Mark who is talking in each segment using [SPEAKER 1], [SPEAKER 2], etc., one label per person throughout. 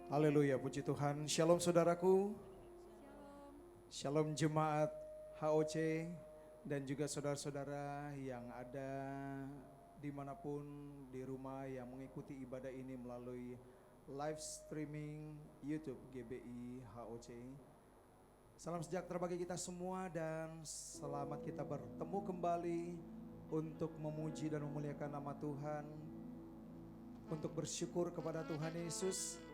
[SPEAKER 1] Haleluya, puji Tuhan. Shalom saudaraku. Shalom jemaat HOC dan juga saudara-saudara yang ada dimanapun di rumah yang mengikuti ibadah ini melalui live streaming YouTube GBI HOC. Salam sejahtera bagi kita semua dan selamat kita bertemu kembali untuk memuji dan memuliakan nama Tuhan, untuk bersyukur kepada Tuhan Yesus.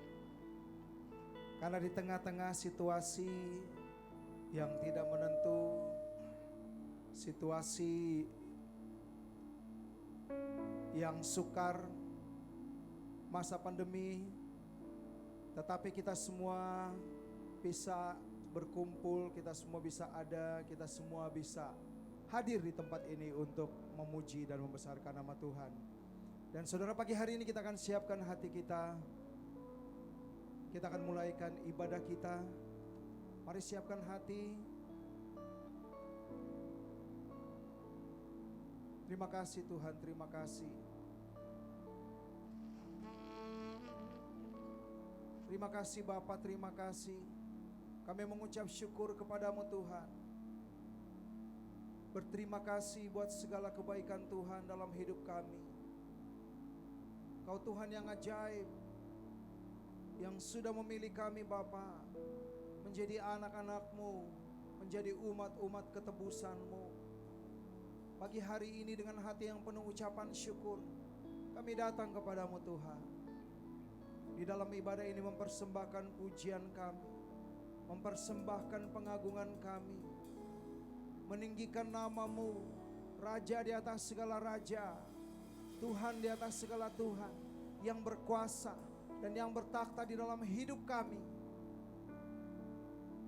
[SPEAKER 1] Karena di tengah-tengah situasi yang tidak menentu, situasi yang sukar, masa pandemi, tetapi kita semua bisa berkumpul, kita semua bisa ada, kita semua bisa hadir di tempat ini untuk memuji dan membesarkan nama Tuhan. Dan saudara, pagi hari ini kita akan siapkan hati kita. Kita akan mulaikan ibadah kita. Mari siapkan hati. Terima kasih Tuhan, terima kasih. Terima kasih Bapa, terima kasih. Kami mengucap syukur kepadamu Tuhan. Berterima kasih buat segala kebaikan Tuhan dalam hidup kami. Kau Tuhan yang ajaib, yang sudah memilih kami Bapa menjadi anak-anak-Mu, menjadi umat-umat ketebusan-Mu. Pagi hari ini dengan hati yang penuh ucapan syukur, kami datang kepadamu Tuhan. Di dalam ibadah ini mempersembahkan pujian kami, mempersembahkan pengagungan kami, meninggikan nama-Mu, Raja di atas segala raja, Tuhan di atas segala Tuhan, yang berkuasa dan yang bertakhta di dalam hidup kami.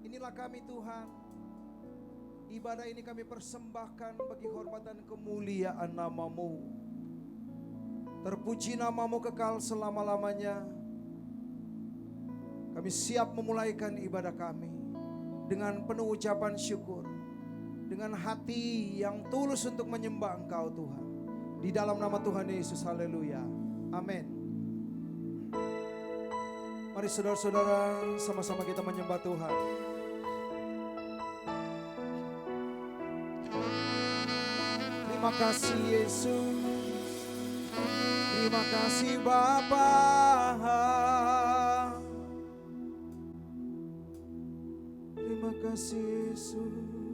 [SPEAKER 1] Inilah kami Tuhan. Ibadah ini kami persembahkan bagi hormat dan kemuliaan nama-Mu. Terpuji nama-Mu kekal selama-lamanya. Kami siap memulaikan ibadah kami dengan penuh ucapan syukur, dengan hati yang tulus untuk menyembah Engkau Tuhan. Di dalam nama Tuhan Yesus, haleluya, amin. Mari saudara-saudara sama-sama kita menyembah Tuhan. Terima kasih Yesus, terima kasih Bapa, terima kasih Yesus.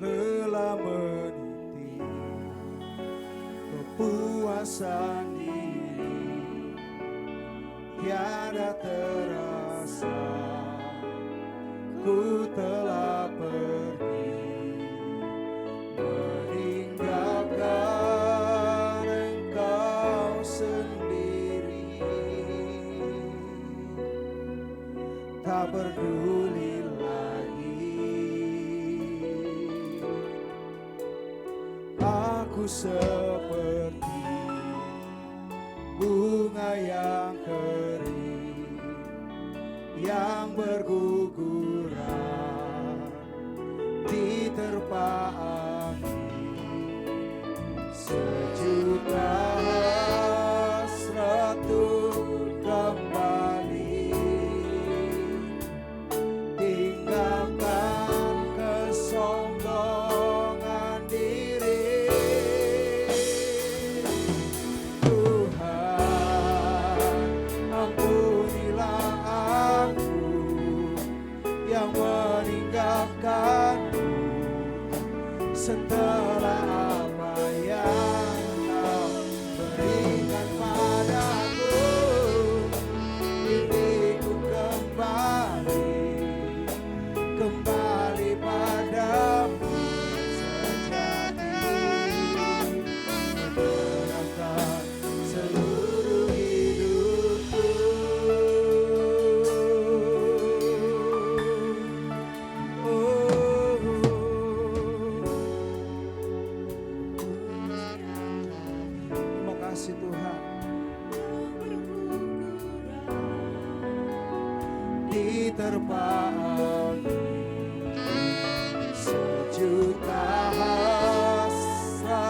[SPEAKER 1] Lelah meniti kepuasan diri, tiada terasa ku telah pergi, meninggalkan Engkau sendiri. Tak peduli aku seperti bunga yang kering, yang berguguran di terpa angin. Sejuta hasrat untuk kembali, tinggalkan kesombongan diri. Ampunilah aku yang meninggalkanmu, setelah apa yang Kau berikan padaku. Ini ku kembali padamu sejati, menyerahkan seluruh hidupku. Terima kasih Tuhan. Diterpa angin, sejuta hasrat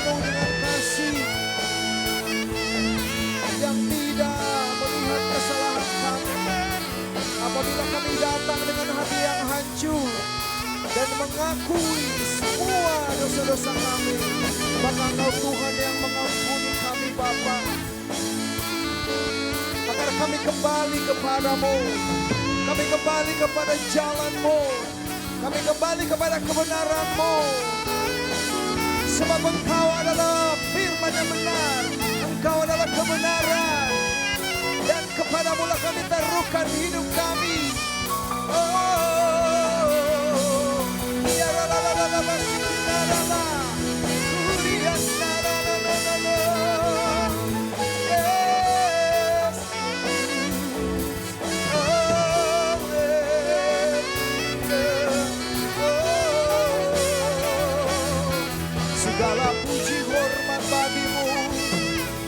[SPEAKER 1] penuh dengan kasih yang tidak melihat kesalahan kami. Apabila kami datang dengan hati yang hancur dan mengakui semua dosa-dosa kami, maka Engkau Tuhan yang mengampuni kami Bapa. Agar kami kembali kepadamu, kami kembali kepada jalan-Mu, kami kembali kepada kebenaran-Mu. Sebab Engkau adalah firman yang benar, Engkau adalah kebenaran, dan kepadamu lah kami taruhkan hidup kami. Ya la la la la la la la la. Segala puji hormat bagimu,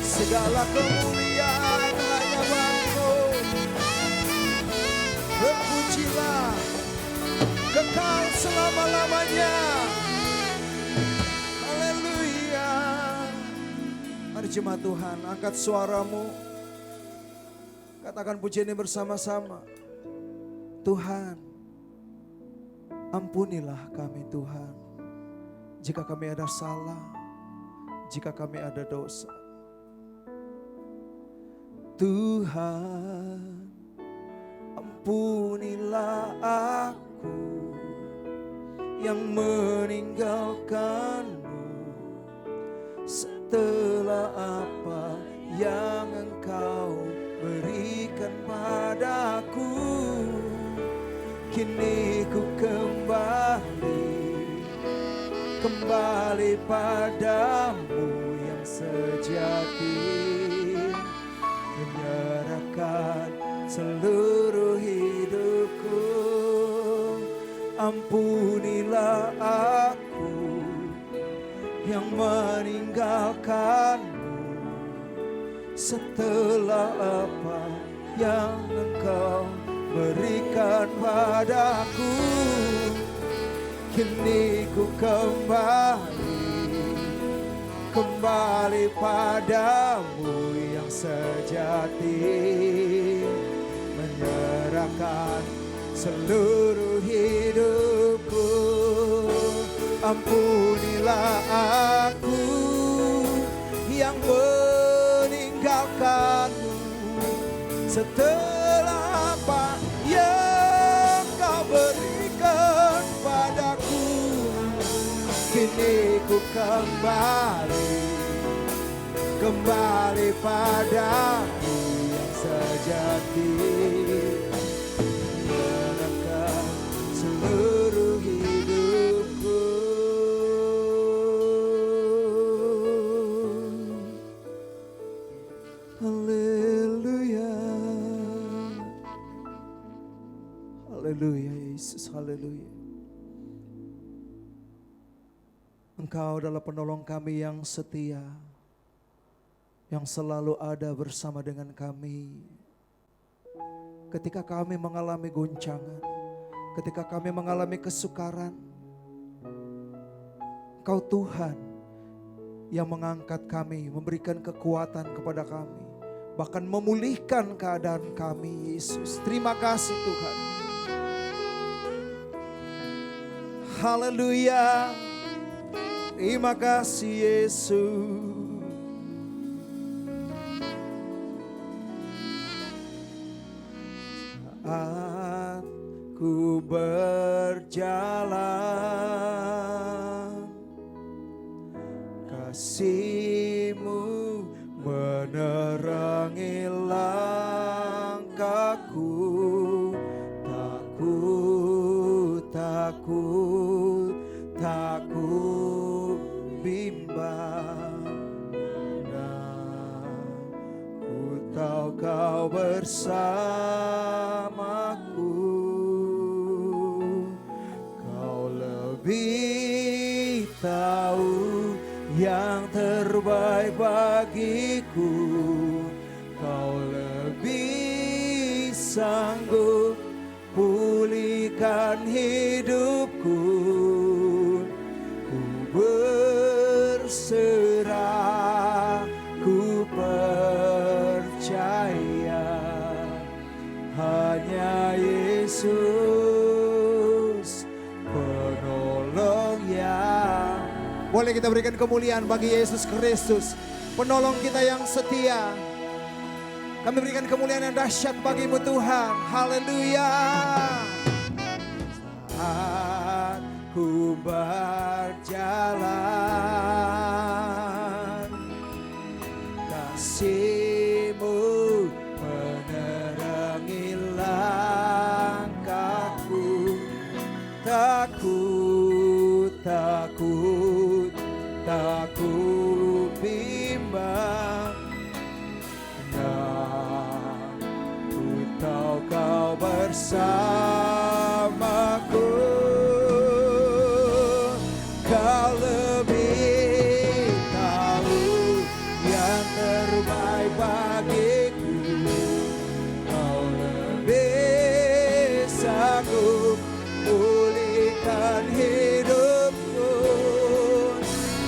[SPEAKER 1] segala kemuliaan hanya bagimu. Berpujilah kekal selama-lamanya. Haleluya. Mari jemaat Tuhan, angkat suaramu, katakan pujian ini bersama-sama. Tuhan, ampunilah kami Tuhan, jika kami ada salah, jika kami ada dosa. Tuhan, ampunilah aku yang meninggalkan-Mu setelah apa yang Engkau berikan padaku. Kini ku kembali padamu yang sejati, menyerahkan seluruh hidupku. Ampunilah aku yang meninggalkan-Mu setelah apa yang Engkau berikan padaku. Kini ku kembali padamu yang sejati, menyerahkan seluruh hidupku. Ampunilah aku yang meninggalkan-Mu setelah apa yang Kau berikan padaku. Kini ku kembali padamu yang sejati, menyerahkan seluruh hidupku. Haleluya, haleluya Yesus, haleluya. Engkau adalah penolong kami yang setia, yang selalu ada bersama dengan kami. Ketika kami mengalami goncangan, ketika kami mengalami kesukaran, Engkau Tuhan yang mengangkat kami, memberikan kekuatan kepada kami, bahkan memulihkan keadaan kami. Yesus, terima kasih Tuhan. Haleluya. Terima kasih Yesus. Saat ku berjalan, kasih-Mu menerangi langkahku. Takut bimbang, ku tahu Kau bersamaku. Kau lebih tahu yang terbaik bagiku. Kau lebih sanggup pulihkan hidupku. Ku berserah, ku percaya hanya Yesus penolong yang. Boleh kita berikan kemuliaan bagi Yesus Kristus, penolong kita yang setia. Kami berikan kemuliaan yang dahsyat bagimu Tuhan. Haleluya. Saat ku berjalan, kasih-Mu menerangi langkahku. Takut, takut, takut bimbang. Ku tahu Kau bersamaku. Kau lebih tahu yang terbaik bagiku. Kau lebih sanggup pulihkan hidupku.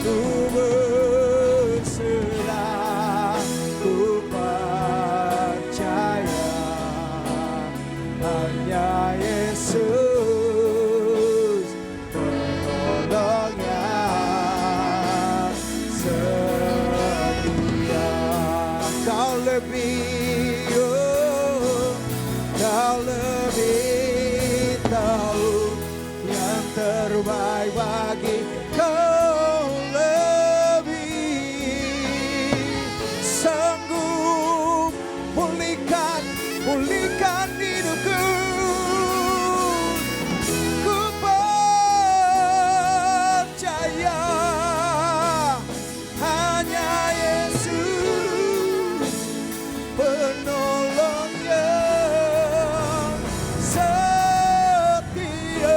[SPEAKER 1] Ku berserah, ku percaya hanya Yesus penolong yang setia. Kau lebih, Kau lebih tahu yang terbaik bagi. Kau lebih sanggup pulihkan hidupku. Ku percaya hanya Yesus penolong yang setia.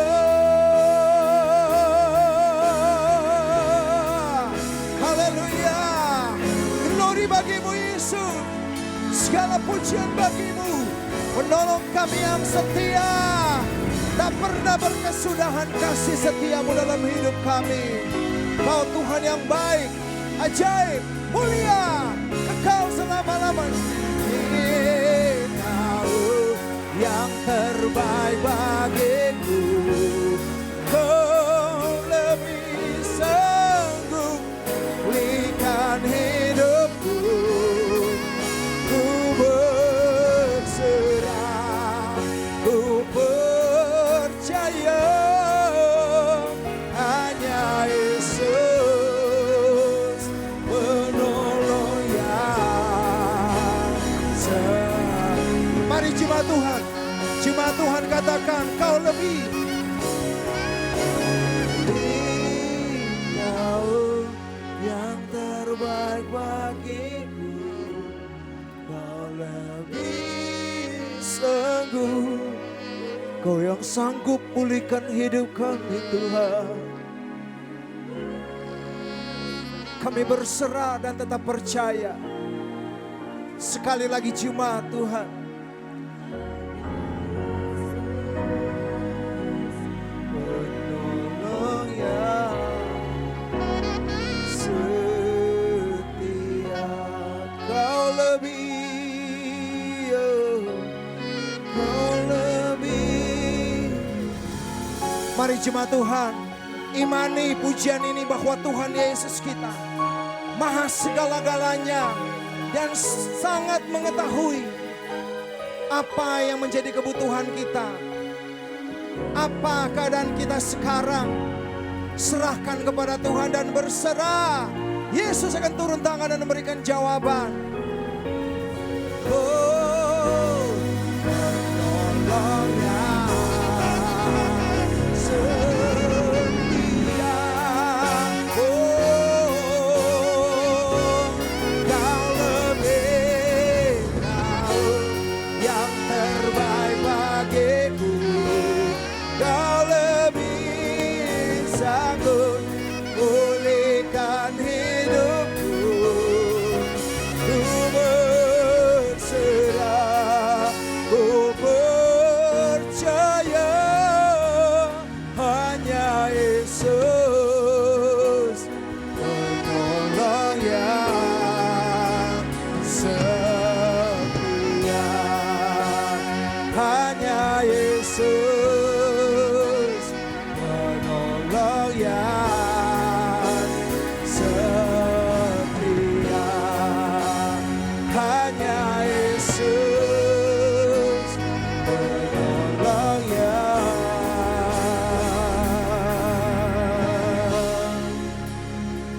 [SPEAKER 1] Haleluya. Glory bagimu Yesus. Segala pujian bagimu, penolong kami yang setia. Tak pernah berkesudahan kasih setiamu dalam hidup kami. Kau Tuhan yang baik, ajaib, mulia, kekal selama-lamanya. Tahu yang terbaik bagiku. Kau lebih sanggup pulihkan hidupku. Ku berserah, ku percaya hanya Yesus penolong yang setia. Mari jemaat Tuhan katakan, Kau lebih tahu yang terbaik bagiku. Kau lebih sanggup, Kau yang sanggup pulihkan hidup kami Tuhan. Kami berserah dan tetap percaya. Sekali lagi jemaat Tuhan, penolong yang setia. Kau lebih, Kau lebih. Mari jemaat Tuhan, imani pujian ini bahwa Tuhan Yesus kita maha segala-galanya dan sangat mengetahui apa yang menjadi kebutuhan kita. Apa keadaan kita sekarang, serahkan kepada Tuhan dan berserah. Yesus akan turun tangan dan memberikan jawaban. Oh, penolong yang setia. Oh, Kau lebih tahu yang terbaik bagiku. Kau lebih sanggup pulihkan hidupku. Ku berserah.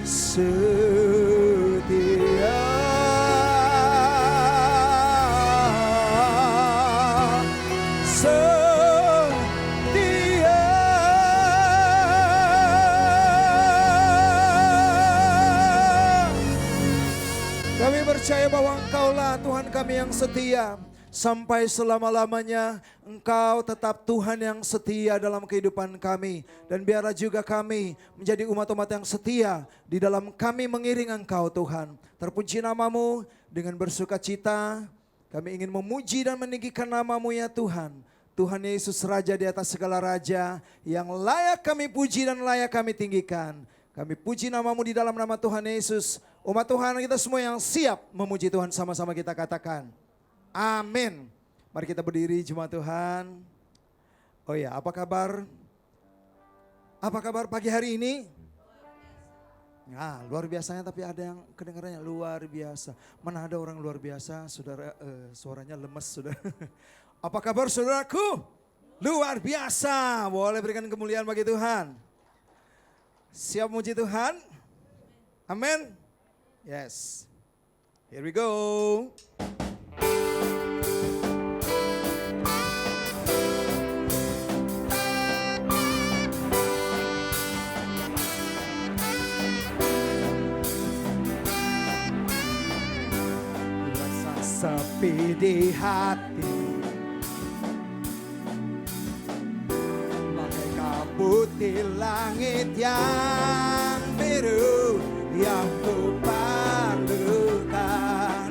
[SPEAKER 1] setia. Kami percaya bahwa Engkaulah Tuhan kami yang setia. Sampai selama-lamanya Engkau tetap Tuhan yang setia dalam kehidupan kami. Dan biarlah juga kami menjadi umat-umat yang setia di dalam kami mengiring Engkau Tuhan. Terpuji nama-Mu dengan bersuka cita. Kami ingin memuji dan meninggikan nama-Mu ya Tuhan. Tuhan Yesus Raja di atas segala raja yang layak kami puji dan layak kami tinggikan. Kami puji nama-Mu di dalam nama Tuhan Yesus. Umat Tuhan kita semua yang siap memuji Tuhan sama-sama kita katakan. Amin. Mari kita berdiri jemaat Tuhan. Oh ya, apa kabar? Apa kabar pagi hari ini? Nah, luar biasanya tapi ada yang kedengarannya luar biasa. Mana ada orang luar biasa, saudara, suaranya lemes saudara. Apa kabar saudaraku? Luar biasa. Boleh berikan kemuliaan bagi Tuhan. Siap muji Tuhan? Amin. Yes. Here we go. Rasa sepi di hati, bagai kabut di langit yang biru, yang ku perlukan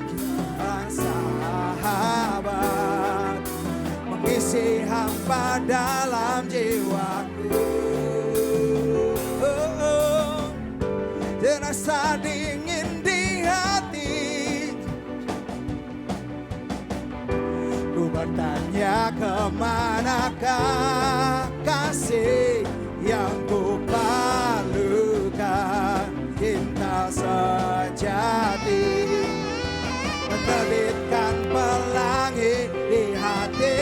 [SPEAKER 1] sahabat mengisi hampa dalam jiwaku. Terasa dingin di hati, ku bertanya kemanakah kasih yang ku perlukan. Cinta sejati menerbitkan pelangi di hati.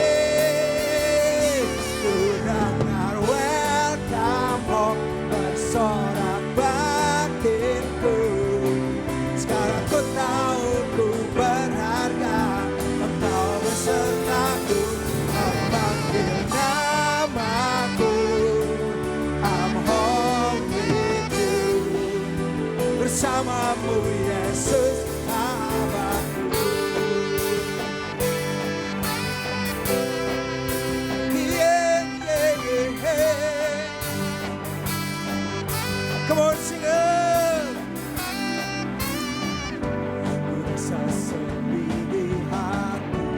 [SPEAKER 1] Ku dengar welcome home bersorak batinku. Sekarang ku tahu ku berharga, Engkau besertaku memanggil namaku. I'm home with you. Bersamamu Yesus sahabatku. Yeah, yeah, yeah. Come on sing it. Ku rasa sepi di hati,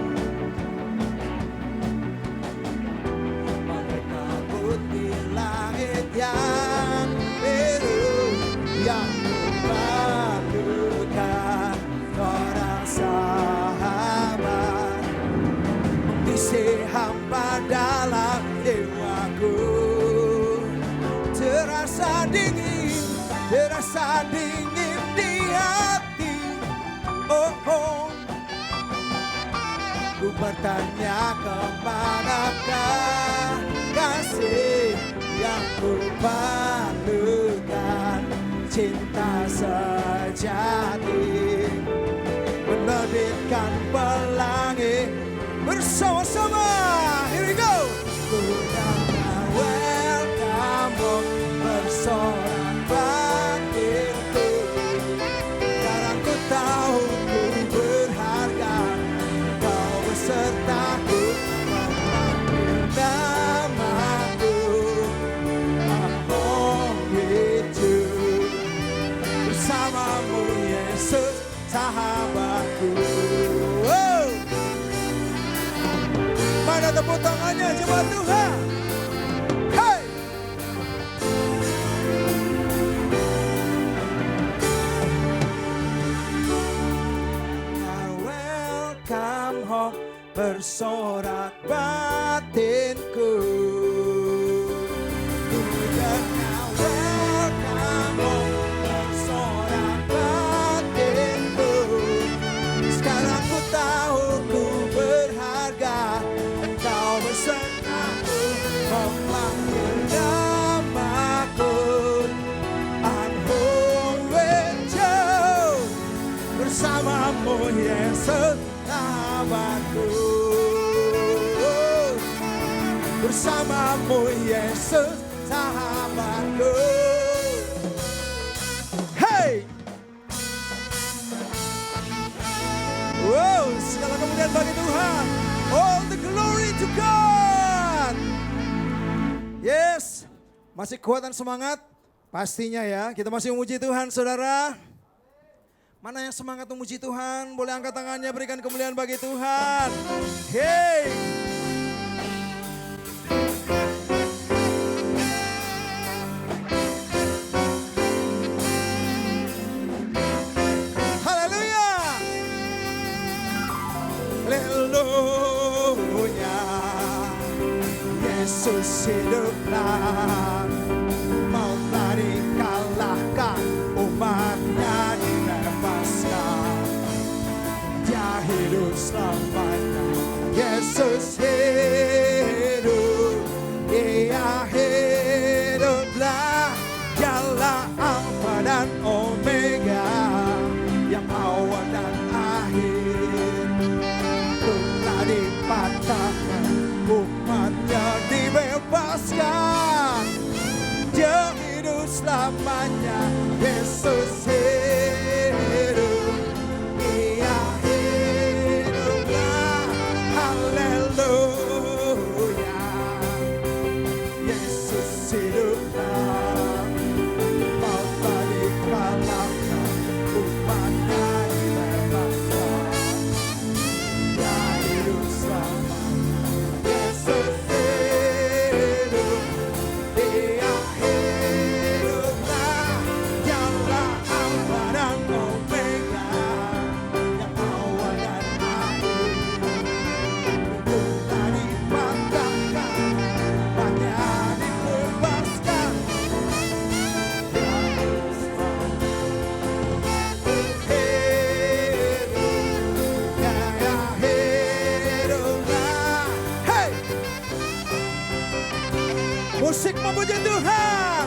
[SPEAKER 1] bagai kabut di langit yang biru, yang perlukan seorang sahabat mengisi hampa dalam jiwaku. Terasa dingin di hati. Oh, oh. Ku bertanya kemanakah kasih yang ku perlukan. Cinta sejati menerbitkan pelangi bersama-sama. Here we go. Ku dengar welcome home bersorak batinku. Sekarang ku tahu ku berharga, Kau besertaku memanggil namaku. I'm home with you. Bersamamu Yesus sahabatku. Wow. Mana tepuk tangannya jemaat Tuhan? Hey. Welcome home bersorak batinku. Ku dengar welcome home bersorak batinku. Sekarang ku tahu ku berharga, Engkau besertaku memanggil namaku. I'm home Yesus sahabatku. Bersamamu Yesus sahabatku. Hey! Wow, segala kemuliaan bagi Tuhan. All the glory to God. Yes, masih kuat dan semangat? Pastinya ya, kita masih memuji Tuhan saudara. Mana yang semangat memuji Tuhan? Boleh angkat tangannya, berikan kemuliaan bagi Tuhan. Hey! Haleluya, Yesus hiduplah, maut telah dikalahkan, umatnya dibebaskan, Dia hidup selamanya. Yesus hidup, Dia hiduplah, Dialah Alfa dan Omega, yang awal dan akhir. Dipatahkan, umatnya dibebaskan, Dia hidup selamanya. Yesus hidup, Dia hiduplah. Haleluya, Yesus hiduplah, maut telah dikalahkan, umatnya dibebaskan. Musik memuji Tuhan.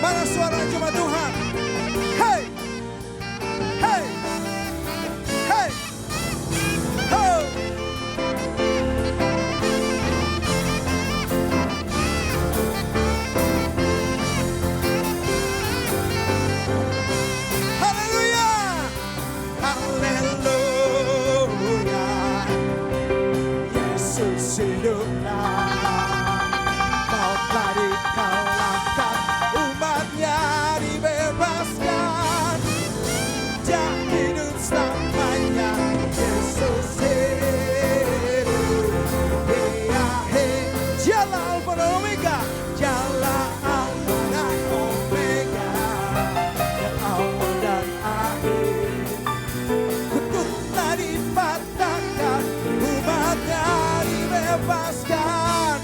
[SPEAKER 1] Mana suara jemaat Tuhan? Hey, hey, hey, ho. Haleluya, haleluya, Yesus hiduplah. Dikalahkan, umatnya dibebaskan, Dia hidup selamanya. Yesus hidup, Dia hidup, Dialah Alfa dan Omega, Dialah Alfa dan Omega, yang awal dan akhir. Kutuk telah dipatahkan, umatnya dibebaskan.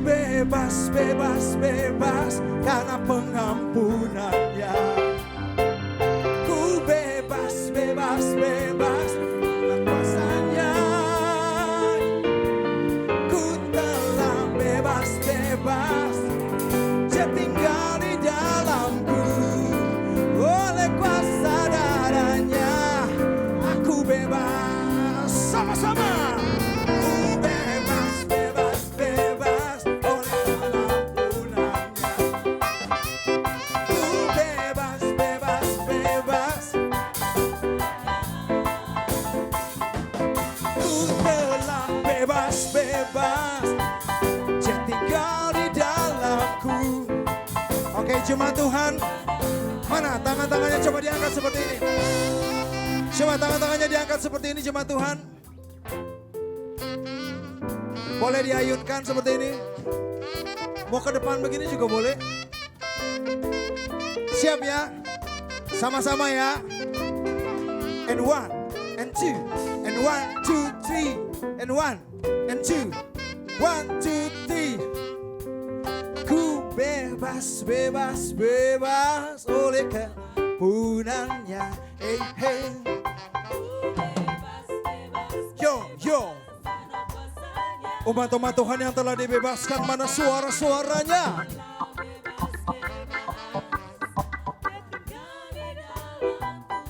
[SPEAKER 1] Bebas, bebas, bebas karena pengampunannya. Ku bebas, bebas, bebas karena kuasanya. Ku telah bebas, bebas, Dia tinggal di dalamku. Oleh kuasa darahnya aku bebas. Sama-sama. Jemaat Tuhan, mana tangan-tangannya coba diangkat seperti ini. Coba tangan-tangannya diangkat seperti ini jemaat Tuhan. Boleh diayunkan seperti ini. Mau ke depan begini juga boleh. Siap ya? Sama-sama ya. And 1, and 2, and 1, 2, 3, and 1, and 2. One, two, three. Ku bebas, bebas, bebas oleh keampunannya. Hey, hey. Yo, yo. Umat-umat Tuhan yang telah dibebaskan, mana suara-suaranya?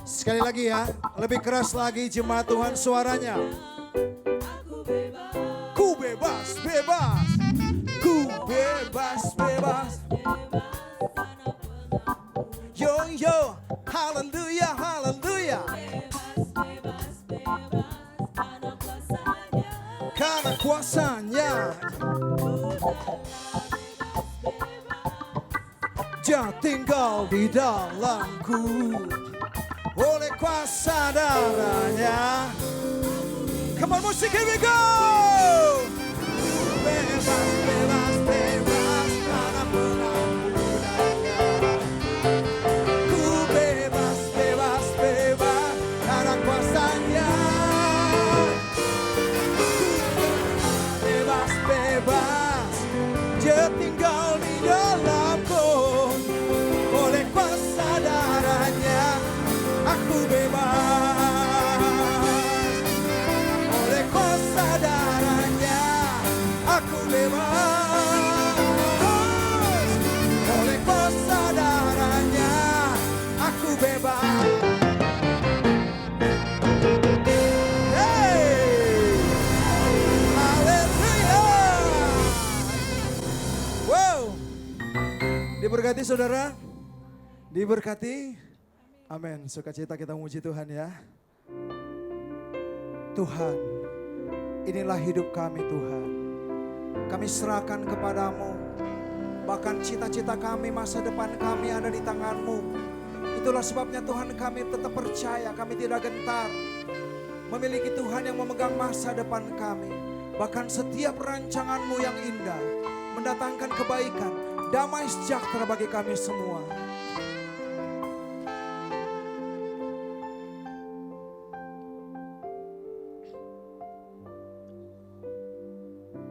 [SPEAKER 1] Sekali lagi ya, lebih keras lagi jemaat Tuhan suaranya. Ku bebas, bebas. Ku bebas, bebas. Yo, yo, haleluya, haleluya. Karena kuasanya Dia tinggal di dalamku. Oleh kuasa darahnya. Come on musik, here we go. Bebas, bebas, bebas karena pengampunannya. Ku bebas, bebas, bebas karena kuasanya. Bebas, bebas, Dia tinggal di dalamku. Oleh kuasa darahnya aku bebas. Oleh kuasa darahnya aku bebas. Oleh kuasa darahnya aku bebas. Hey, haleluya. Wow, diberkati saudara, diberkati. Amin. Sukacita kita memuji Tuhan ya. Tuhan, inilah hidup kami Tuhan. Kami serahkan kepadamu. Bahkan cita-cita kami, masa depan kami ada di tangan-Mu. Itulah sebabnya Tuhan kami tetap percaya, kami tidak gentar. Memiliki Tuhan yang memegang masa depan kami. Bahkan setiap rancangan-Mu yang indah mendatangkan kebaikan, damai sejahtera bagi kami semua.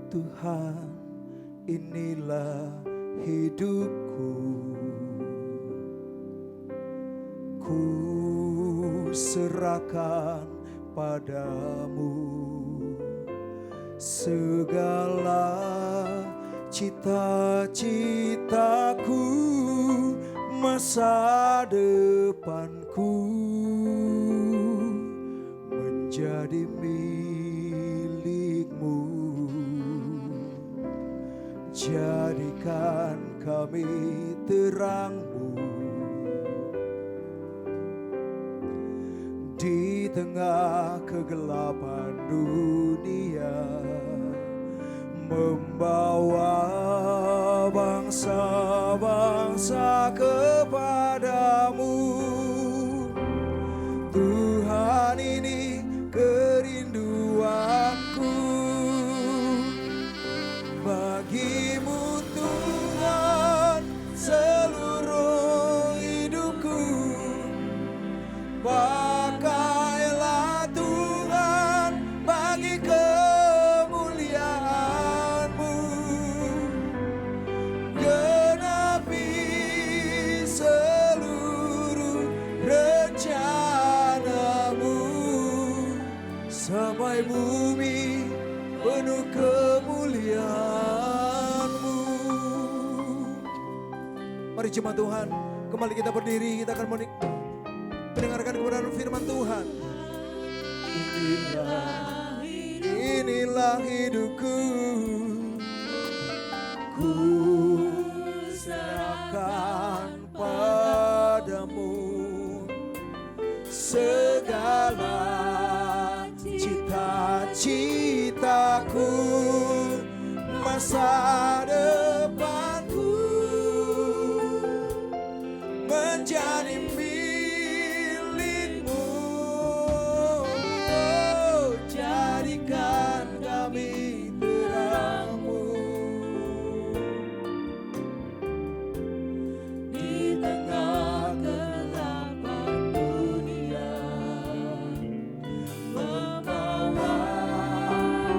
[SPEAKER 1] Tuhan, inilah hidupku. Ku serahkan padamu segala cita-citaku, masa depanku menjadi milik-Mu. Jadikan kami terang-Mu di tengah kegelapan dunia, membawa bangsa-bangsa kepadamu. Tuhan, ini kerinduanku. Bagi-Mu Tuhan seluruh hidupku. Pakailah Tuhan bagi kemuliaan-Mu. Genapi seluruh rencana-Mu sampai bumi penuh kemuliaan-Mu. Mari jemaat Tuhan, kembali kita berdiri, kita akan mendengarkan kebenaran firman Tuhan. Inilah hidupku, ku serahkan padamu segala cita-citaku, masa depanku menjadi milik-Mu. Jadikan kami terang-Mu di tengah kegelapan dunia, membawa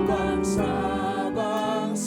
[SPEAKER 1] bangsa-bangsa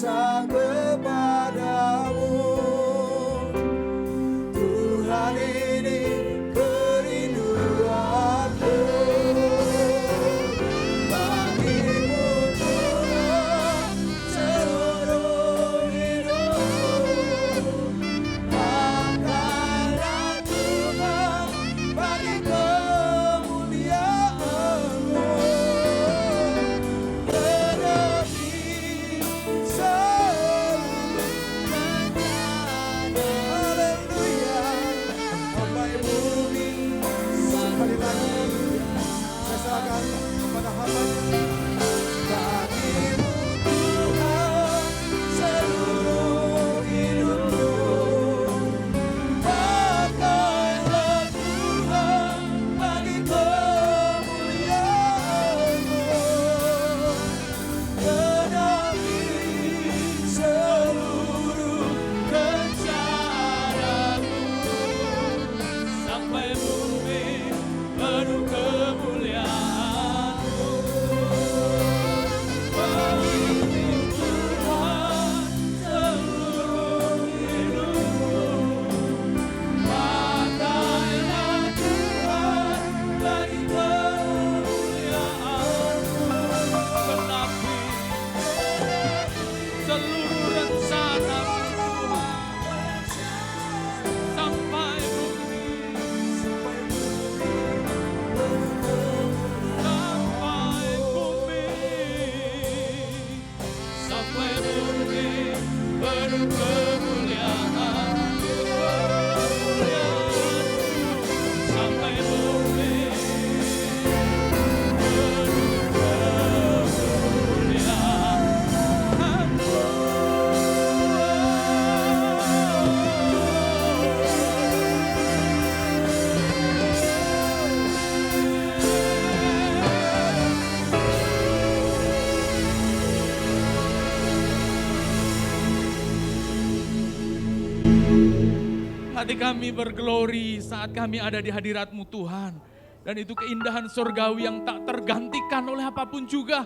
[SPEAKER 2] Hati kami berglori saat kami ada di hadirat-Mu Tuhan. Dan itu keindahan surgawi yang tak tergantikan oleh apapun juga.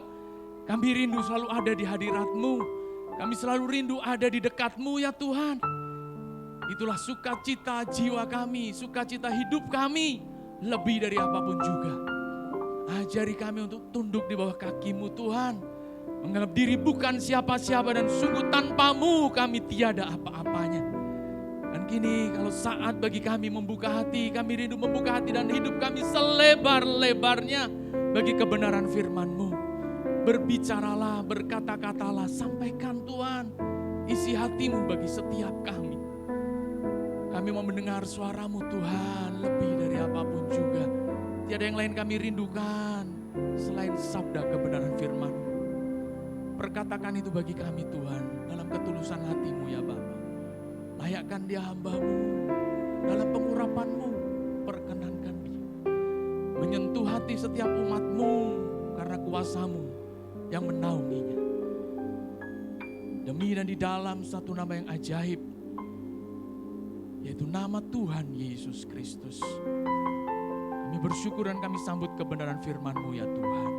[SPEAKER 2] Kami rindu selalu ada di hadirat-Mu. Kami selalu rindu ada di dekat-Mu ya Tuhan. Itulah sukacita jiwa kami, sukacita hidup kami. Lebih dari apapun juga. Ajari kami untuk tunduk di bawah kaki-Mu Tuhan. Menganggap diri bukan siapa-siapa dan sungguh tanpa-Mu kami tiada apa-apanya. Dan kini kalau saat bagi kami membuka hati, kami rindu membuka hati dan hidup kami selebar-lebarnya bagi kebenaran firman-Mu. Berbicaralah, berkata-katalah, sampaikan Tuhan isi hati-Mu bagi setiap kami. Kami mau mendengar suara-Mu Tuhan lebih dari apapun juga. Tiada yang lain kami rindukan selain sabda kebenaran firman-Mu. Perkatakan itu bagi kami Tuhan dalam ketulusan hati-Mu ya Bapa. Layakkan dia hamba-Mu dalam pengurapan-Mu, perkenankan dia. Menyentuh hati setiap umat-Mu karena kuasa-Mu yang menaunginya. Demi dan di dalam satu nama yang ajaib, yaitu nama Tuhan Yesus Kristus. Kami bersyukur dan kami sambut kebenaran firman-Mu ya Tuhan.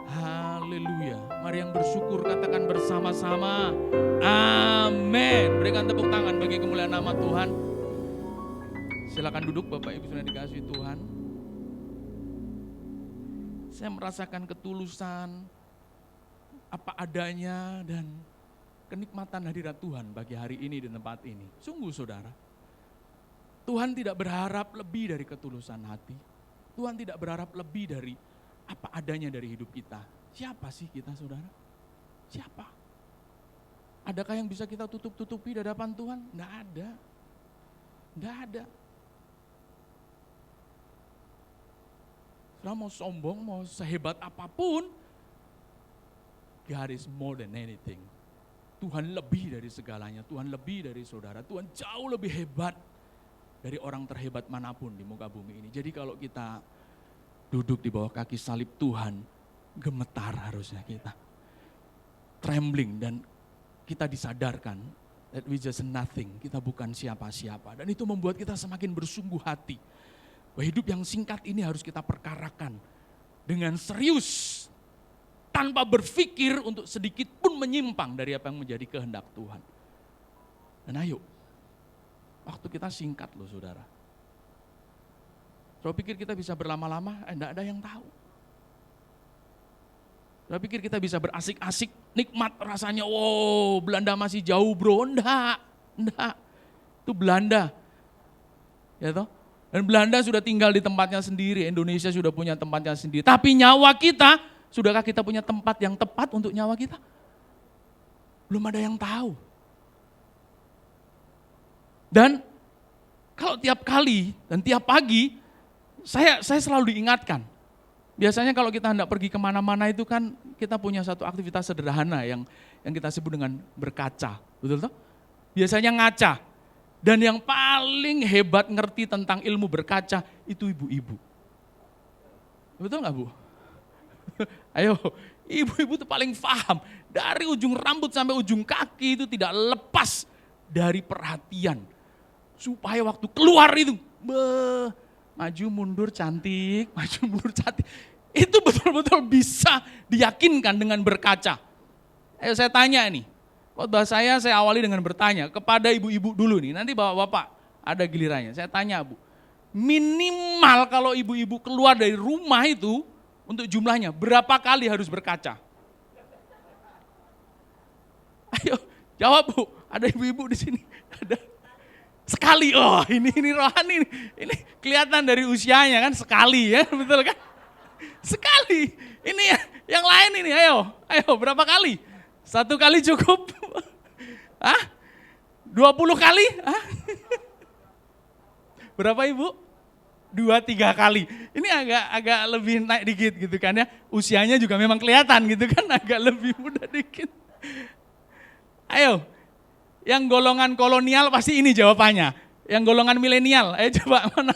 [SPEAKER 2] Haleluya. Mari yang bersyukur katakan bersama-sama. Amin. Berikan tepuk tangan bagi kemuliaan nama Tuhan. Silakan duduk Bapak Ibu sudah dikasihi Tuhan. Saya merasakan ketulusan apa adanya dan kenikmatan hadirat Tuhan bagi hari ini di tempat ini. Sungguh saudara, Tuhan tidak berharap lebih dari ketulusan hati. Tuhan tidak berharap lebih dari apa adanya dari hidup kita. Siapa sih kita saudara? Siapa? Adakah yang bisa kita tutup-tutupi di hadapan Tuhan? Tidak ada. Tidak ada. Saudara mau sombong, mau sehebat apapun, God is more than anything. Tuhan lebih dari segalanya, Tuhan lebih dari saudara, Tuhan jauh lebih hebat dari orang terhebat manapun di muka bumi ini. Jadi kalau kita duduk di bawah kaki salib Tuhan, gemetar harusnya kita. Trembling dan kita disadarkan that we just nothing, kita bukan siapa-siapa. Dan itu membuat kita semakin bersungguh hati. Bahwa hidup yang singkat ini harus kita perkarakan dengan serius. Tanpa berpikir untuk sedikit pun menyimpang dari apa yang menjadi kehendak Tuhan. Dan ayo, waktu kita singkat loh saudara. Saudara pikir kita bisa berlama-lama? Enggak ada yang tahu. Saudara pikir kita bisa berasik-asik, nikmat rasanya, wow Belanda masih jauh bro. Enggak. Itu Belanda. Ya toh? Dan Belanda sudah tinggal di tempatnya sendiri, Indonesia sudah punya tempatnya sendiri. Tapi nyawa kita, sudahkah kita punya tempat yang tepat untuk nyawa kita? Belum ada yang tahu. Dan kalau tiap kali dan tiap pagi, saya selalu diingatkan. Biasanya kalau kita hendak pergi kemana-mana itu kan kita punya satu aktivitas sederhana yang kita sebut dengan berkaca. Betul toh? Biasanya ngaca. Dan yang paling hebat ngerti tentang ilmu berkaca itu ibu-ibu. Betul gak Bu? Ayo, ibu-ibu itu paling paham. Dari ujung rambut sampai ujung kaki itu tidak lepas dari perhatian. Supaya waktu keluar itu, maju mundur cantik, maju mundur cantik. Itu betul-betul bisa diyakinkan dengan berkaca. Ayo saya tanya nih, khotbah saya awali dengan bertanya kepada ibu-ibu dulu nih. Nanti bapak-bapak ada gilirannya. Saya tanya Bu, minimal kalau ibu-ibu keluar dari rumah itu, untuk jumlahnya, berapa kali harus berkaca? Ayo, jawab Bu. Ada ibu-ibu di sini. Ada. Sekali. Oh, ini rohani. Ini kelihatan dari usianya kan sekali ya, betul kan? Sekali. Ini yang lain ini. Ayo, berapa kali? 1 kali cukup. Hah? 20 kali? Hah? Berapa Ibu? 2-3 kali. Ini agak lebih naik dikit gitu kan ya. Usianya juga memang kelihatan gitu kan, agak lebih muda dikit. Ayo, yang golongan kolonial pasti ini jawabannya. Yang golongan milenial, ayo coba mana?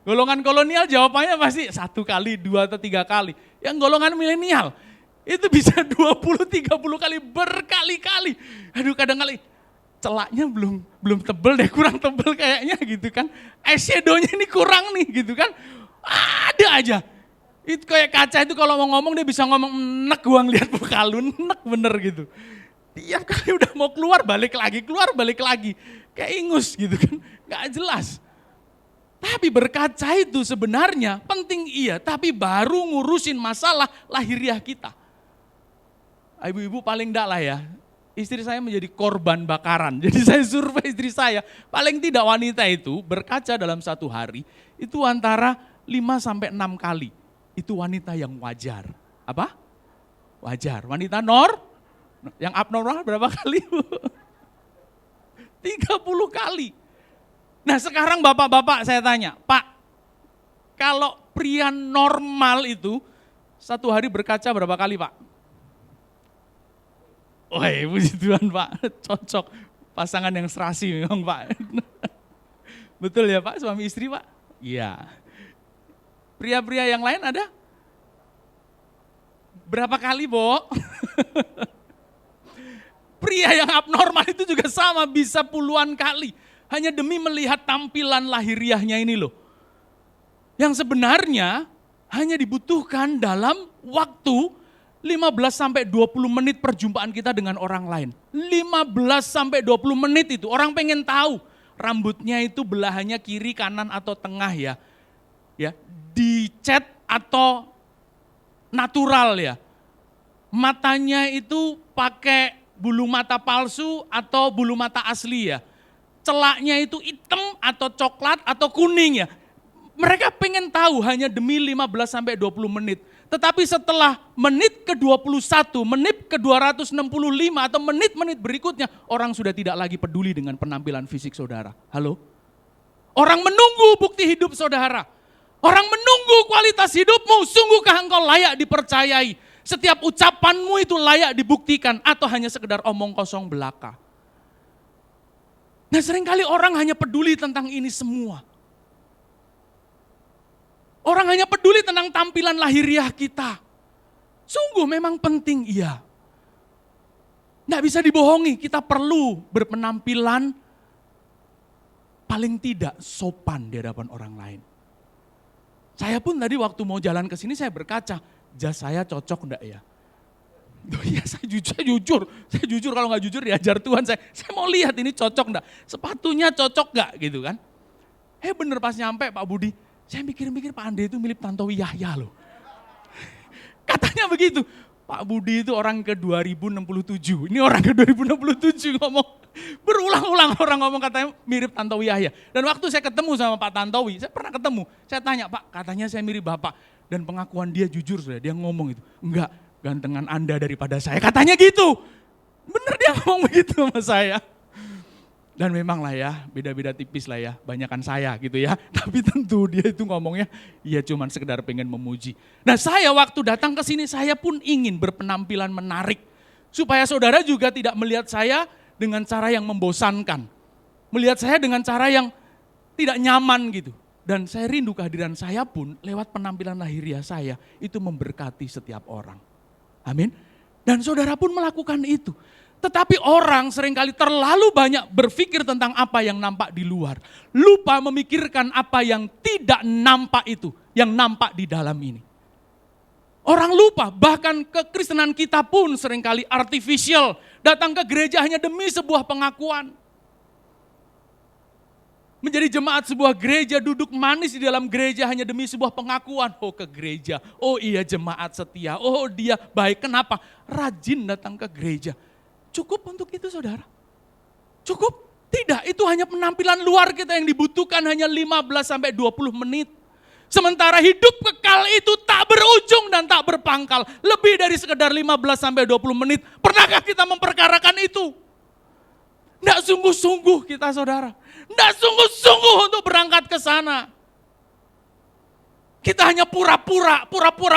[SPEAKER 2] Golongan kolonial jawabannya pasti 1 kali, 2 atau 3 kali. Yang golongan milenial itu bisa 20-30 kali berkali-kali. Aduh kadang kali celaknya belum tebel deh, kurang tebel kayaknya gitu kan. Eyeshadownya ini kurang nih gitu kan. Ada aja. Itu kayak kaca itu kalau mau ngomong dia bisa ngomong nek gua ngeliat muka lu, nek bener gitu. Tiap kali udah mau keluar balik lagi. Kayak ingus gitu kan, gak jelas. Tapi berkaca itu sebenarnya penting iya, tapi baru ngurusin masalah lahiriah kita. Ibu-ibu paling enggak lah ya, istri saya menjadi korban bakaran. Jadi saya survei istri saya, paling tidak wanita itu berkaca dalam 1 hari, itu antara 5-6 kali. Itu wanita yang wajar. Apa? Wajar. Wanita yang abnormal berapa kali? 30 kali. Nah sekarang bapak-bapak saya tanya, Pak, kalau pria normal itu 1 hari berkaca berapa kali Pak? Woi puji Tuhan Pak, cocok pasangan yang serasi memang Pak. Betul ya Pak, suami istri Pak? Iya. Pria-pria yang lain ada? Berapa kali Bo? Pria yang abnormal itu juga sama, bisa puluhan kali. Hanya demi melihat tampilan lahiriahnya ini loh. Yang sebenarnya hanya dibutuhkan dalam waktu 15-20 menit perjumpaan kita dengan orang lain. 15-20 menit itu, orang pengen tahu. Rambutnya itu belahannya kiri, kanan, atau tengah ya. Dicat atau natural ya. Matanya itu pakai bulu mata palsu atau bulu mata asli ya. Celaknya itu hitam atau coklat atau kuning ya. Mereka pengen tahu hanya demi 15-20 menit. Tetapi setelah menit ke-21, menit ke-265 atau menit-menit berikutnya, orang sudah tidak lagi peduli dengan penampilan fisik saudara. Halo? Orang menunggu bukti hidup saudara. Orang menunggu kualitas hidupmu, sungguhkah engkau layak dipercayai? Setiap ucapanmu itu layak dibuktikan atau hanya sekedar omong kosong belaka. Nah seringkali orang hanya peduli tentang ini semua. Orang hanya peduli tentang tampilan lahiriah kita. Sungguh memang penting iya. Nggak bisa dibohongi, kita perlu berpenampilan paling tidak sopan di hadapan orang lain. Saya pun tadi waktu mau jalan ke sini saya berkaca, jas saya cocok enggak ya? Duh, ya saya jujur kalau nggak jujur diajar Tuhan saya mau lihat ini cocok enggak, sepatunya cocok enggak gitu kan? Bener pas nyampe Pak Budi, saya mikir-mikir Pak Ande itu mirip Tantowi Yahya loh. Katanya begitu, Pak Budi itu orang ke 2067, ini orang ke 2067 ngomong. Berulang-ulang orang ngomong katanya mirip Tantowi Yahya. Dan waktu saya ketemu sama Pak Tantowi, saya pernah ketemu, saya tanya Pak katanya saya mirip Bapak. Dan pengakuan dia jujur sudah, dia ngomong itu, enggak gantengan Anda daripada saya, katanya gitu. Bener dia ngomong begitu sama saya. Dan memang lah ya, beda-beda tipis lah ya, banyakan saya gitu ya. Tapi tentu dia itu ngomongnya, ya cuman sekedar pengen memuji. Nah saya waktu datang ke sini, saya pun ingin berpenampilan menarik. Supaya saudara juga tidak melihat saya dengan cara yang membosankan. Melihat saya dengan cara yang tidak nyaman gitu. Dan saya rindu kehadiran saya pun lewat penampilan lahiriah saya, itu memberkati setiap orang. Amin. Dan saudara pun melakukan itu. Tetapi orang seringkali terlalu banyak berpikir tentang apa yang nampak di luar. Lupa memikirkan apa yang tidak nampak itu, yang nampak di dalam ini. Orang lupa, bahkan kekristenan kita pun seringkali artificial. Datang ke gereja hanya demi sebuah pengakuan. Menjadi jemaat sebuah gereja, duduk manis di dalam gereja hanya demi sebuah pengakuan. Oh ke gereja, oh iya jemaat setia, oh dia baik. Kenapa? Rajin datang ke gereja. Cukup untuk itu saudara? Cukup? Tidak, itu hanya penampilan luar kita yang dibutuhkan hanya 15-20 menit. Sementara hidup kekal itu tak berujung dan tak berpangkal. Lebih dari sekedar 15-20 menit. Pernahkah kita memperkarakan itu? Tidak sungguh-sungguh kita saudara. Tidak sungguh-sungguh untuk berangkat ke sana. Kita hanya pura-pura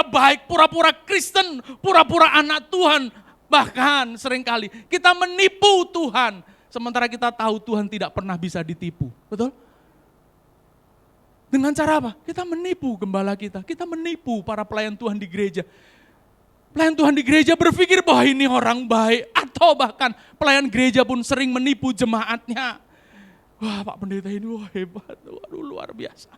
[SPEAKER 2] baik, pura-pura Kristen, pura-pura anak Tuhan. Bahkan seringkali kita menipu Tuhan. Sementara kita tahu Tuhan tidak pernah bisa ditipu. Betul? Dengan cara apa? Kita menipu gembala kita menipu para pelayan Tuhan di gereja. Pelayan Tuhan di gereja berpikir bahwa ini orang baik. Atau bahkan pelayan gereja pun sering menipu jemaatnya. Wah Pak Pendeta ini hebat, waduh luar biasa.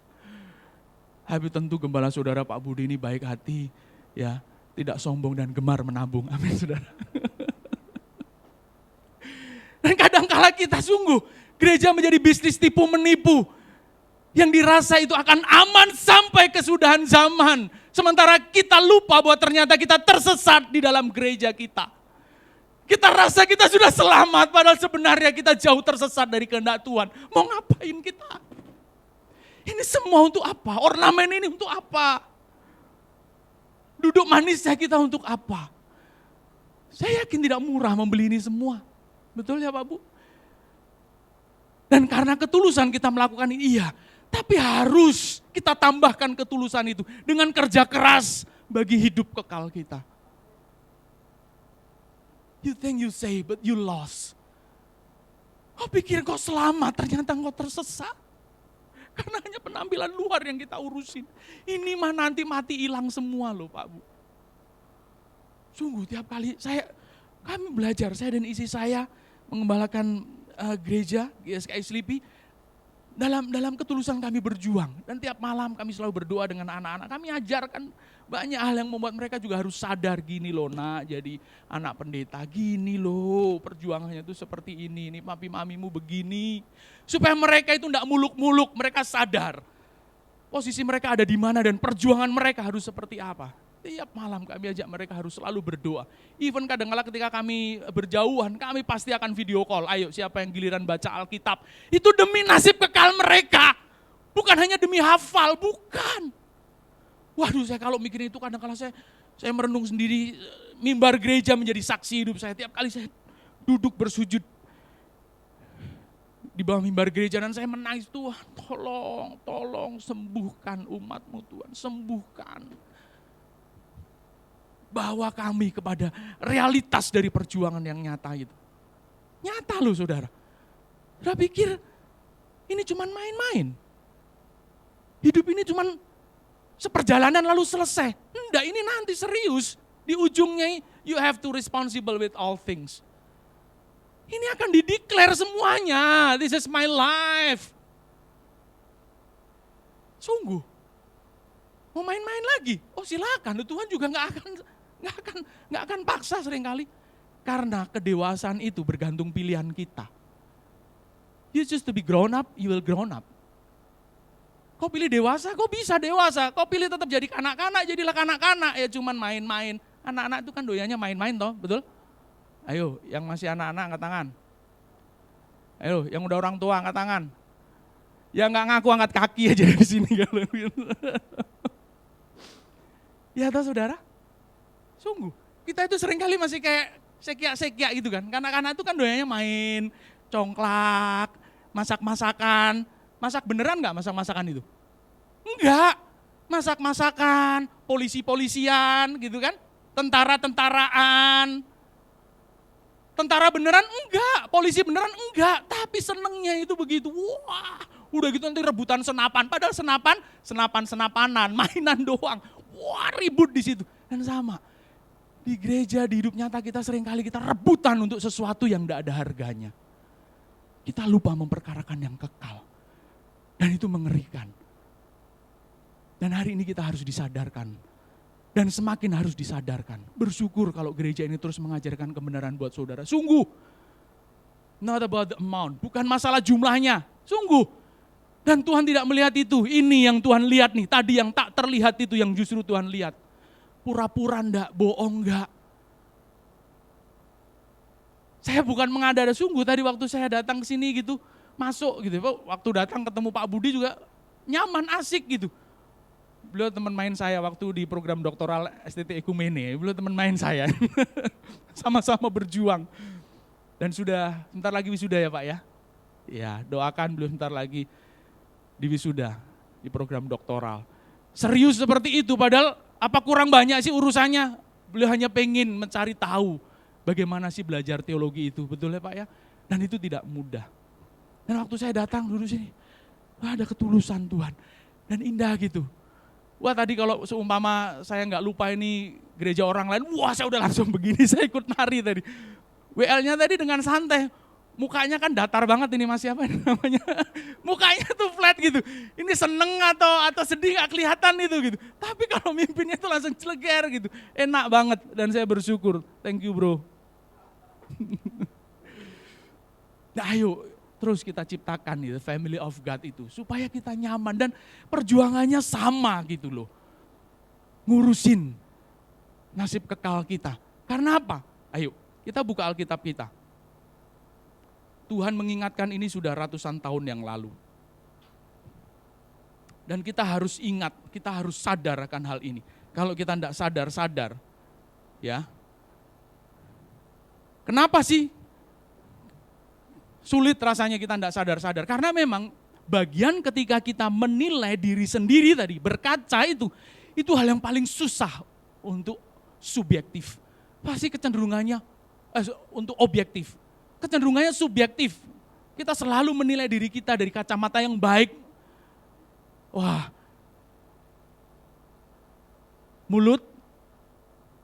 [SPEAKER 2] Tapi tentu gembala saudara Pak Budi ini baik hati, ya, tidak sombong dan gemar menabung. Amin saudara. Dan kadangkala kita sungguh, gereja menjadi bisnis tipu menipu. Yang dirasa itu akan aman sampai kesudahan zaman. Sementara kita lupa bahwa ternyata kita tersesat di dalam gereja kita. Kita rasa kita sudah selamat, padahal sebenarnya kita jauh tersesat dari kehendak Tuhan. Mau ngapain kita? Ini semua untuk apa? Ornamen ini untuk apa? Duduk manisnya kita untuk apa? Saya yakin tidak murah membeli ini semua. Betul ya Pak Bu? Dan karena ketulusan kita melakukan ini, iya. Tapi harus kita tambahkan ketulusan itu dengan kerja keras bagi hidup kekal kita. You think you say but you lost. Kau pikir kau selamat, ternyata kau tersesat. Karena hanya penampilan luar yang kita urusin. Ini mah nanti mati hilang semua loh Pak Bu. Sungguh tiap kali kami belajar, saya dan istri saya mengembalakan gereja GSKI Sleepy. Dalam ketulusan kami berjuang. Dan tiap malam kami selalu berdoa dengan anak-anak. Kami ajarkan banyak hal yang membuat mereka juga harus sadar. Gini loh nak, jadi anak pendeta. Gini loh, perjuangannya itu seperti ini. Ini papi mamimu begini. Supaya mereka itu tidak muluk-muluk, mereka sadar. Posisi mereka ada di mana dan perjuangan mereka harus seperti apa. Tiap malam kami ajak mereka harus selalu berdoa. Even kadang-kala ketika kami berjauhan, kami pasti akan video call. Ayo siapa yang giliran baca Alkitab. Itu demi nasib kekal mereka. Bukan hanya demi hafal, bukan. Waduh saya kalau mikirin itu kadang-kala saya merenung sendiri. Mimbar gereja menjadi saksi hidup saya. Tiap kali saya duduk bersujud di bawah mimbar gereja dan saya menangis, Tuhan tolong sembuhkan umat-Mu Tuhan, sembuhkan. Bawa kami kepada realitas dari perjuangan yang nyata itu. Nyata loh saudara. Udah pikir ini cuman main-main. Hidup ini cuman seperjalanan lalu selesai. Enggak, ini nanti serius. Di ujungnya you have to responsible with all things. Ini akan dideklar semuanya. This is my life. Sungguh. Mau main-main lagi? Oh silakan, Tuhan juga nggak akan paksa seringkali. Karena kedewasaan itu bergantung pilihan kita. You choose to be grown up, you will grown up. Kau pilih dewasa, kau bisa dewasa. Kau pilih tetap jadi kanak-kanak, jadilah kanak-kanak. Ya cuman main-main. Anak-anak itu kan doyanya main-main toh, betul? Ayo, yang masih anak-anak angkat tangan. Ayo, yang udah orang tua angkat tangan. Yang nggak ngaku angkat kaki aja di sini kalau gitu. Ya toh saudara? Sungguh, kita itu seringkali masih kayak sekiak-sekiak gitu kan. Kanak-kanak itu kan doyanya main, congklak, masak-masakan. Masak beneran nggak masak-masakan itu? Enggak. Masak-masakan, polisi-polisian gitu kan. Tentara-tentaraan. Tentara beneran enggak, polisi beneran enggak. Tapi senengnya itu begitu, wah udah gitu nanti rebutan senapan. Padahal senapan-senapanan, mainan doang. Wah ribut di situ. Dan sama. Di gereja, di hidup nyata kita seringkali kita rebutan untuk sesuatu yang tidak ada harganya. Kita lupa memperkarakan yang kekal. Dan itu mengerikan. Dan hari ini kita harus disadarkan. Dan semakin harus disadarkan. Bersyukur kalau gereja ini terus mengajarkan kebenaran buat saudara. Sungguh. Not about the amount. Bukan masalah jumlahnya. Sungguh. Dan Tuhan tidak melihat itu. Ini yang Tuhan lihat nih. Tadi yang tak terlihat itu yang justru Tuhan lihat. Pura-pura enggak, bohong enggak. Saya bukan mengada-ada, sungguh tadi waktu saya datang ke sini gitu, masuk gitu. Waktu datang ketemu Pak Budi juga nyaman, asik gitu. Beliau teman main saya waktu di program doktoral STT Ekumene, beliau teman main saya. Sama-sama berjuang. Dan sudah sebentar lagi wisuda ya Pak ya. Ya, doakan beliau sebentar lagi di wisuda, di program doktoral. Serius seperti itu, padahal apa kurang banyak sih urusannya. Beliau hanya pengen mencari tahu bagaimana sih belajar teologi itu, betul ya Pak ya? Dan itu tidak mudah. Dan waktu saya datang dulu sini, wah ada ketulusan Tuhan. Dan indah gitu. Wah tadi kalau seumpama saya nggak lupa ini gereja orang lain, wah saya udah langsung begini, saya ikut nari tadi. WL-nya tadi dengan santai, mukanya kan datar banget ini Mas, siapa ini namanya? Mukanya tuh flat gitu. Ini seneng atau sedih nggak kelihatan itu gitu. Tapi kalau mimpinnya tuh langsung celeger gitu. Enak banget dan saya bersyukur. Thank you bro. Nah ayo terus kita ciptakan itu family of God itu supaya kita nyaman dan perjuangannya sama gitu loh. Ngurusin nasib kekal kita. Karena apa? Ayo kita buka Alkitab kita. Tuhan mengingatkan ini sudah ratusan tahun yang lalu. Dan kita harus ingat, kita harus sadar akan hal ini. Kalau kita tidak sadar, ya. Kenapa sih sulit rasanya kita tidak sadar-sadar? Karena memang bagian ketika kita menilai diri sendiri tadi, berkaca itu hal yang paling susah untuk subjektif. Pasti kecenderungannya untuk objektif. Kecenderungannya subjektif. Kita selalu menilai diri kita dari kacamata yang baik. Wah, mulut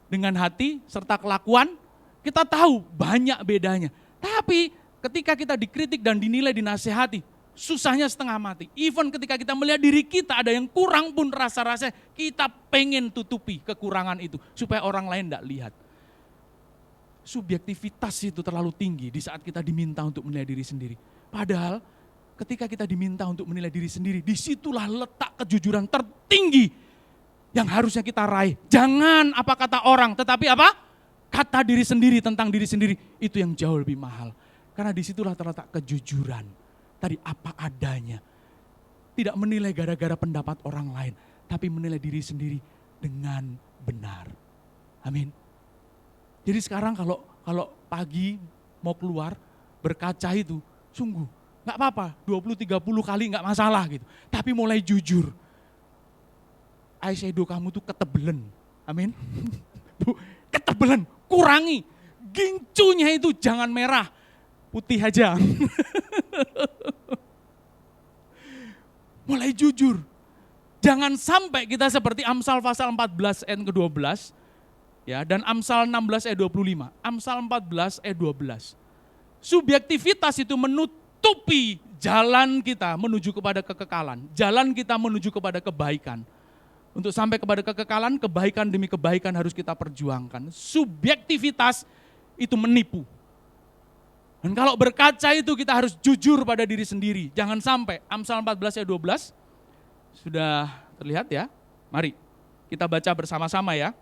[SPEAKER 2] dengan hati serta kelakuan, kita tahu banyak bedanya. Tapi ketika kita dikritik dan dinilai, dinasehati, susahnya setengah mati. Even ketika kita melihat diri kita ada yang kurang pun rasa-rasa kita pengen tutupi kekurangan itu. Supaya orang lain tidak lihat. Subjektivitas itu terlalu tinggi di saat kita diminta untuk menilai diri sendiri. Padahal ketika kita diminta untuk menilai diri sendiri, disitulah letak kejujuran tertinggi yang harusnya kita raih. Jangan apa kata orang, tetapi apa? Kata diri sendiri tentang diri sendiri, itu yang jauh lebih mahal. Karena disitulah terletak kejujuran. Tadi apa adanya. Tidak menilai gara-gara pendapat orang lain, tapi menilai diri sendiri dengan benar. Amin. Jadi sekarang kalau pagi mau keluar berkaca itu sungguh nggak apa-apa 20-30 kali nggak masalah gitu. Tapi mulai jujur. Eyeshadow kamu tuh ketebelan. Amin. Bu, ketebelan, kurangi. Gincunya itu jangan merah, putih aja. Mulai jujur. Jangan sampai kita seperti Amsal pasal 14 ayat ke-12. Ya, dan Amsal 16 ayat 25, Amsal 14 ayat 12. Subjektivitas itu menutupi jalan kita menuju kepada kekekalan, jalan kita menuju kepada kebaikan. Untuk sampai kepada kekekalan, kebaikan demi kebaikan harus kita perjuangkan. Subjektivitas itu menipu. Dan kalau berkaca itu kita harus jujur pada diri sendiri. Jangan sampai, Amsal 14 ayat 12, sudah terlihat ya? Mari kita baca bersama-sama ya.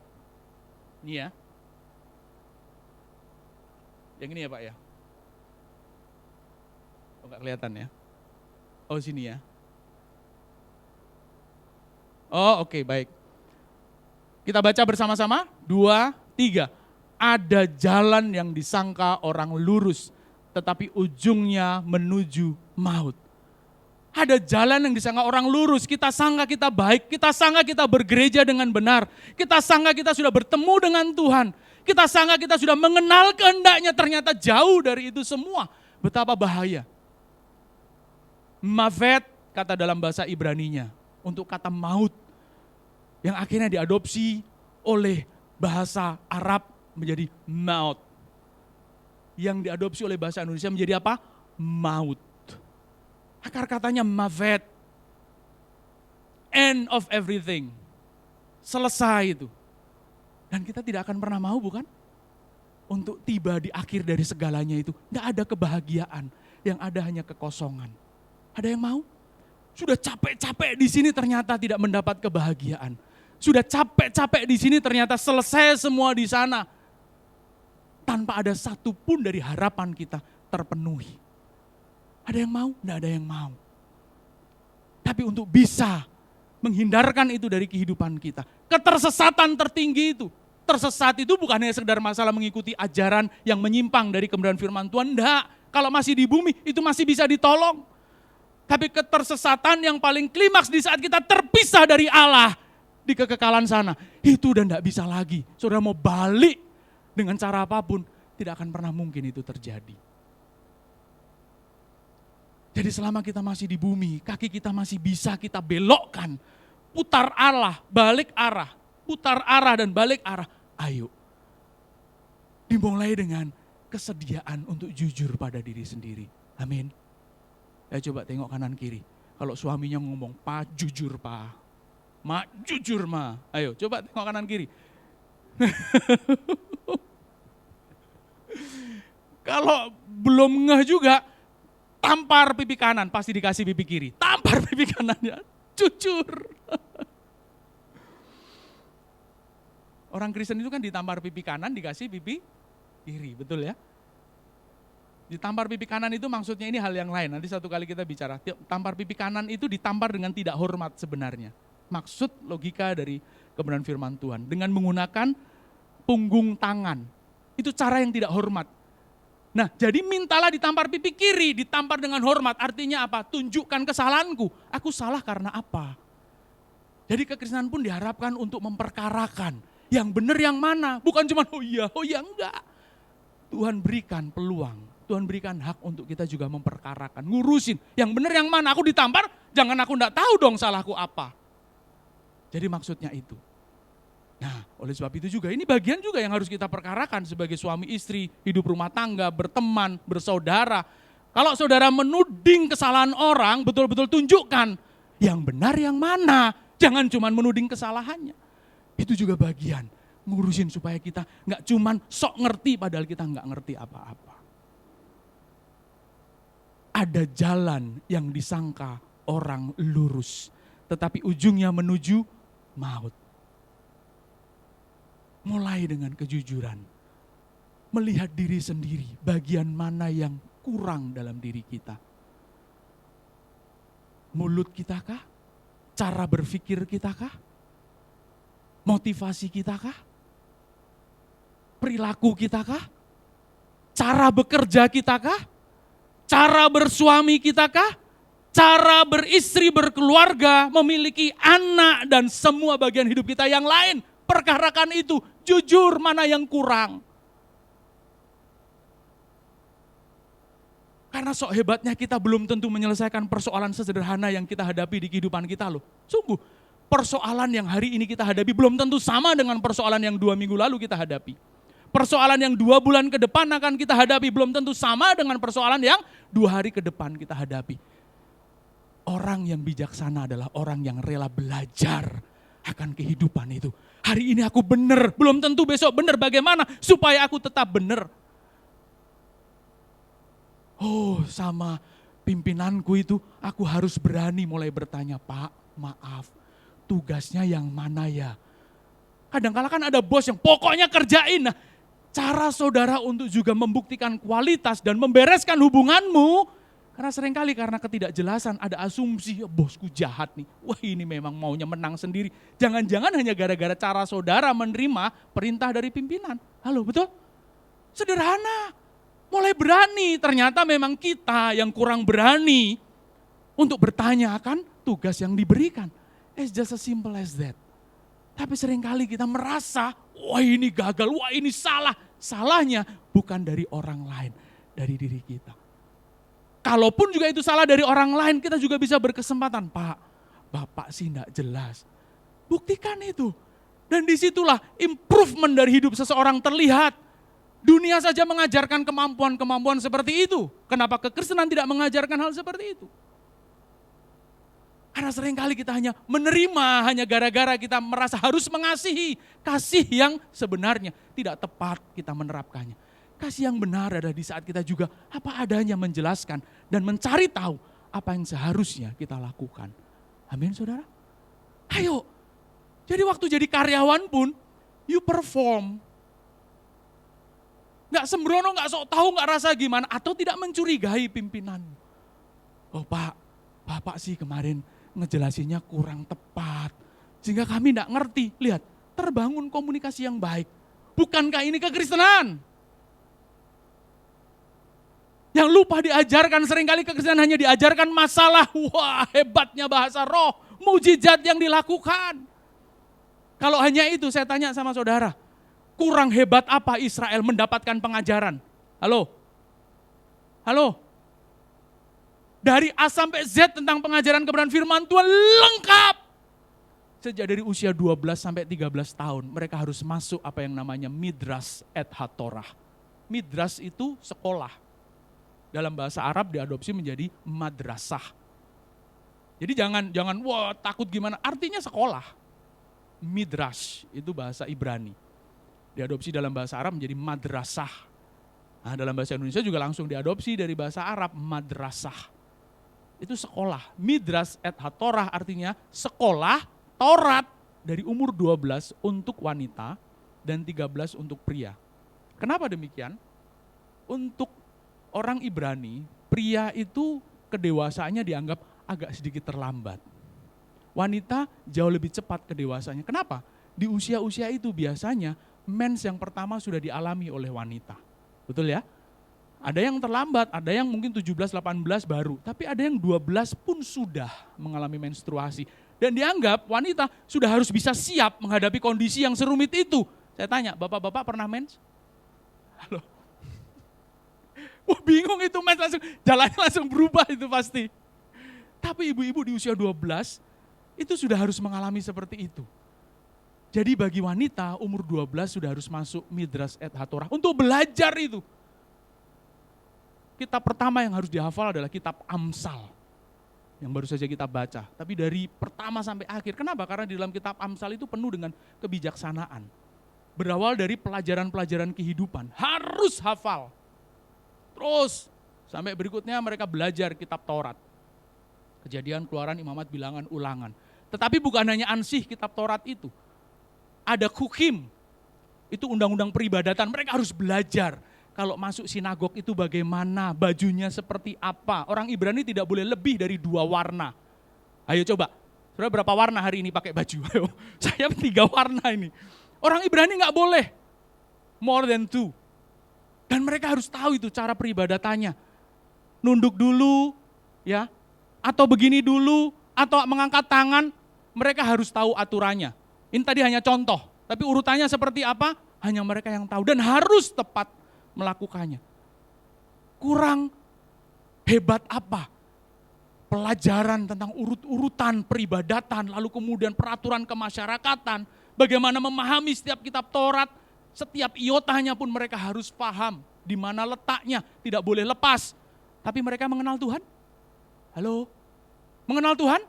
[SPEAKER 2] Ini ya. Yang ini ya Pak ya. Oh enggak kelihatan ya. Oh sini ya. Oh oke, baik. Kita baca bersama-sama. 2, 3. Ada jalan yang disangka orang lurus, tetapi ujungnya menuju maut. Ada jalan yang disangka orang lurus, kita sangka kita baik, kita sangka kita bergereja dengan benar, kita sangka kita sudah bertemu dengan Tuhan, kita sangka kita sudah mengenal kehendaknya, ternyata jauh dari itu semua. Betapa bahaya. Mavet kata dalam bahasa Ibraninya, untuk kata maut, yang akhirnya diadopsi oleh bahasa Arab menjadi maut. Yang diadopsi oleh bahasa Indonesia menjadi apa? Maut. Akar katanya mavet, end of everything, selesai itu. Dan kita tidak akan pernah mau bukan? Untuk tiba di akhir dari segalanya itu. Tidak ada kebahagiaan, yang ada hanya kekosongan. Ada yang mau? Sudah capek-capek di sini ternyata tidak mendapat kebahagiaan. Sudah capek-capek di sini ternyata selesai semua di sana. Tanpa ada satu pun dari harapan kita terpenuhi. Ada yang mau? Tidak ada yang mau. Tapi untuk bisa menghindarkan itu dari kehidupan kita. Ketersesatan tertinggi itu. Tersesat itu bukan hanya sekedar masalah mengikuti ajaran yang menyimpang dari kebenaran firman Tuhan, enggak. Kalau masih di bumi itu masih bisa ditolong. Tapi ketersesatan yang paling klimaks di saat kita terpisah dari Allah di kekekalan sana, itu udah enggak bisa lagi. Saudara mau balik dengan cara apapun, tidak akan pernah mungkin itu terjadi. Jadi selama kita masih di bumi, kaki kita masih bisa kita belokkan, putar arah, balik arah, putar arah dan balik arah. Ayo, dimulai dengan kesediaan untuk jujur pada diri sendiri. Amin. Ya coba tengok kanan kiri. Kalau suaminya ngomong, "Pa, jujur pa. Ma, jujur ma." Ayo coba tengok kanan kiri. Kalau belum ngeh juga, tampar pipi kanan, pasti dikasih pipi kiri. Tampar pipi kanannya, jujur. Orang Kristen itu kan ditampar pipi kanan, dikasih pipi kiri, betul ya? Ditampar pipi kanan itu maksudnya ini hal yang lain, nanti satu kali kita bicara. Tampar pipi kanan itu ditampar dengan tidak hormat sebenarnya. Maksud logika dari kebenaran firman Tuhan. Dengan menggunakan punggung tangan. Itu cara yang tidak hormat. Nah, jadi mintalah ditampar pipi kiri, ditampar dengan hormat. Artinya apa? Tunjukkan kesalahanku. Aku salah karena apa? Jadi kekristenan pun diharapkan untuk memperkarakan. Yang benar yang mana? Bukan cuma oh iya enggak. Tuhan berikan peluang. Tuhan berikan hak untuk kita juga memperkarakan. Ngurusin. Yang benar yang mana? Aku ditampar, jangan aku enggak tahu dong salahku apa. Jadi maksudnya itu. Nah, oleh sebab itu juga ini bagian juga yang harus kita perkarakan sebagai suami istri, hidup rumah tangga, berteman, bersaudara. Kalau saudara menuding kesalahan orang, betul-betul tunjukkan yang benar yang mana. Jangan cuma menuding kesalahannya. Itu juga bagian ngurusin supaya kita nggak cuman sok ngerti padahal kita nggak ngerti apa-apa. Ada jalan yang disangka orang lurus, tetapi ujungnya menuju maut. Mulai dengan kejujuran. Melihat diri sendiri, bagian mana yang kurang dalam diri kita. Mulut kita kah? Cara berpikir kita kah? Motivasi kita kah? Perilaku kita kah? Cara bekerja kita kah? Cara bersuami kita kah? Cara beristri, berkeluarga, memiliki anak dan semua bagian hidup kita yang lain. Perkarakan itu, jujur mana yang kurang. Karena sok hebatnya kita belum tentu menyelesaikan persoalan sesederhana yang kita hadapi di kehidupan kita loh. Sungguh, persoalan yang hari ini kita hadapi belum tentu sama dengan persoalan yang 2 minggu lalu kita hadapi. Persoalan yang 2 bulan ke depan akan kita hadapi belum tentu sama dengan persoalan yang 2 hari ke depan kita hadapi. Orang yang bijaksana adalah orang yang rela belajar akan kehidupan itu. Hari ini aku benar, belum tentu besok benar. Bagaimana supaya aku tetap benar? Oh, sama pimpinanku itu aku harus berani mulai bertanya, "Pak, maaf, tugasnya yang mana ya?" Kadang-kala kan ada bos yang pokoknya kerjain. Nah, cara saudara untuk juga membuktikan kualitas dan membereskan hubunganmu, karena seringkali karena ketidakjelasan ada asumsi, bosku jahat nih. Wah, ini memang maunya menang sendiri. Jangan-jangan hanya gara-gara cara saudara menerima perintah dari pimpinan. Halo, betul? Sederhana. Mulai berani, ternyata memang kita yang kurang berani untuk bertanya akan tugas yang diberikan. It's just as simple as that. Tapi seringkali kita merasa, wah ini gagal, wah ini salah. Salahnya bukan dari orang lain, dari diri kita. Kalaupun juga itu salah dari orang lain, kita juga bisa berkesempatan, "Pak, Bapak sih enggak jelas." Buktikan itu. Dan disitulah improvement dari hidup seseorang terlihat. Dunia saja mengajarkan kemampuan-kemampuan seperti itu. Kenapa kekristenan tidak mengajarkan hal seperti itu? Karena seringkali kita hanya menerima hanya gara-gara kita merasa harus mengasihi. Kasih yang sebenarnya tidak tepat kita menerapkannya. Kasih yang benar adalah di saat kita juga apa adanya menjelaskan dan mencari tahu apa yang seharusnya kita lakukan. Amin, saudara? Ayo, jadi waktu jadi karyawan pun, you perform. Gak sembrono, gak sok tahu, gak rasa gimana, atau tidak mencurigai pimpinan. Oh Pak, Bapak sih kemarin ngejelasinnya kurang tepat, sehingga kami gak ngerti. Lihat, terbangun komunikasi yang baik. Bukankah ini kekristenan? Yang lupa diajarkan seringkali kekristenan hanya diajarkan masalah. Wah, hebatnya bahasa roh, mujizat yang dilakukan. Kalau hanya itu saya tanya sama saudara, kurang hebat apa Israel mendapatkan pengajaran? Halo? Halo? Dari A sampai Z tentang pengajaran kebenaran firman Tuhan lengkap. Sejak dari usia 12 sampai 13 tahun mereka harus masuk apa yang namanya Midras et HaTorah. Midras itu sekolah. Dalam bahasa Arab diadopsi menjadi madrasah. Jadi jangan wah takut gimana, artinya sekolah. Midrash itu bahasa Ibrani. Diadopsi dalam bahasa Arab menjadi madrasah. Nah, dalam bahasa Indonesia juga langsung diadopsi dari bahasa Arab madrasah. Itu sekolah. Midras et HaTorah artinya sekolah Taurat dari umur 12 untuk wanita dan 13 untuk pria. Kenapa demikian? Untuk orang Ibrani, pria itu kedewasaannya dianggap agak sedikit terlambat. Wanita jauh lebih cepat kedewasaannya. Kenapa? Di usia-usia itu biasanya mens yang pertama sudah dialami oleh wanita. Betul ya? Ada yang terlambat, ada yang mungkin 17-18 baru. Tapi ada yang 12 pun sudah mengalami menstruasi. Dan dianggap wanita sudah harus bisa siap menghadapi kondisi yang serumit itu. Saya tanya, bapak-bapak pernah mens? Halo? Wah bingung itu mens langsung, jalannya langsung berubah itu pasti. Tapi ibu-ibu di usia 12 itu sudah harus mengalami seperti itu. Jadi bagi wanita umur 12 sudah harus masuk Midras et HaTorah untuk belajar itu. Kitab pertama yang harus dihafal adalah kitab Amsal. Yang baru saja kita baca. Tapi dari pertama sampai akhir. Kenapa? Karena di dalam kitab Amsal itu penuh dengan kebijaksanaan. Berawal dari pelajaran-pelajaran kehidupan. Harus hafal. Terus sampai berikutnya mereka belajar kitab Taurat. Kejadian, Keluaran, Imamat, Bilangan, Ulangan. Tetapi bukan hanya ansih kitab Taurat itu. Ada hukim. Itu undang-undang peribadatan. Mereka harus belajar. Kalau masuk sinagog itu bagaimana, bajunya seperti apa. Orang Ibrani tidak boleh lebih dari 2 warna. Ayo coba, saudara berapa warna hari ini pakai baju? Ayo, saya 3 warna ini. Orang Ibrani nggak boleh more than 2. Dan mereka harus tahu itu cara peribadatannya. Nunduk dulu, ya, atau begini dulu, atau mengangkat tangan, mereka harus tahu aturannya. Ini tadi hanya contoh, tapi urutannya seperti apa, hanya mereka yang tahu. Dan harus tepat melakukannya. Kurang hebat apa? Pelajaran tentang urut-urutan peribadatan, lalu kemudian peraturan kemasyarakatan, bagaimana memahami setiap kitab Taurat, setiap iotanya pun mereka harus paham di mana letaknya, tidak boleh lepas. Tapi mereka mengenal Tuhan? Halo? Mengenal Tuhan?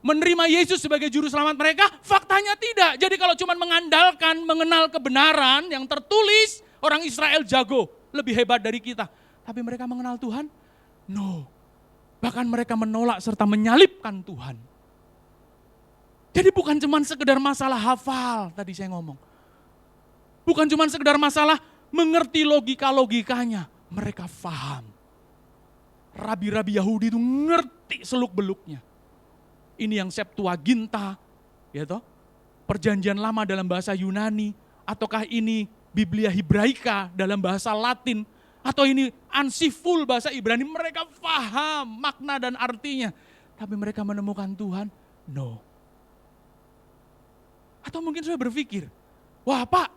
[SPEAKER 2] Menerima Yesus sebagai juru selamat mereka? Faktanya tidak. Jadi kalau cuma mengandalkan, mengenal kebenaran yang tertulis, orang Israel jago, lebih hebat dari kita. Tapi mereka mengenal Tuhan? No. Bahkan mereka menolak serta menyalibkan Tuhan. Jadi bukan cuma sekedar masalah hafal, tadi saya ngomong. Bukan cuma sekedar masalah mengerti logika-logikanya. Mereka paham. Rabi-rabi Yahudi itu ngerti seluk-beluknya. Ini yang Septuaginta, ya toh? Perjanjian lama dalam bahasa Yunani, ataukah ini Biblia Hebraika dalam bahasa Latin, atau ini Ansiful bahasa Ibrani, mereka paham makna dan artinya. Tapi mereka menemukan Tuhan? No. Atau mungkin saya berpikir, wah Pak,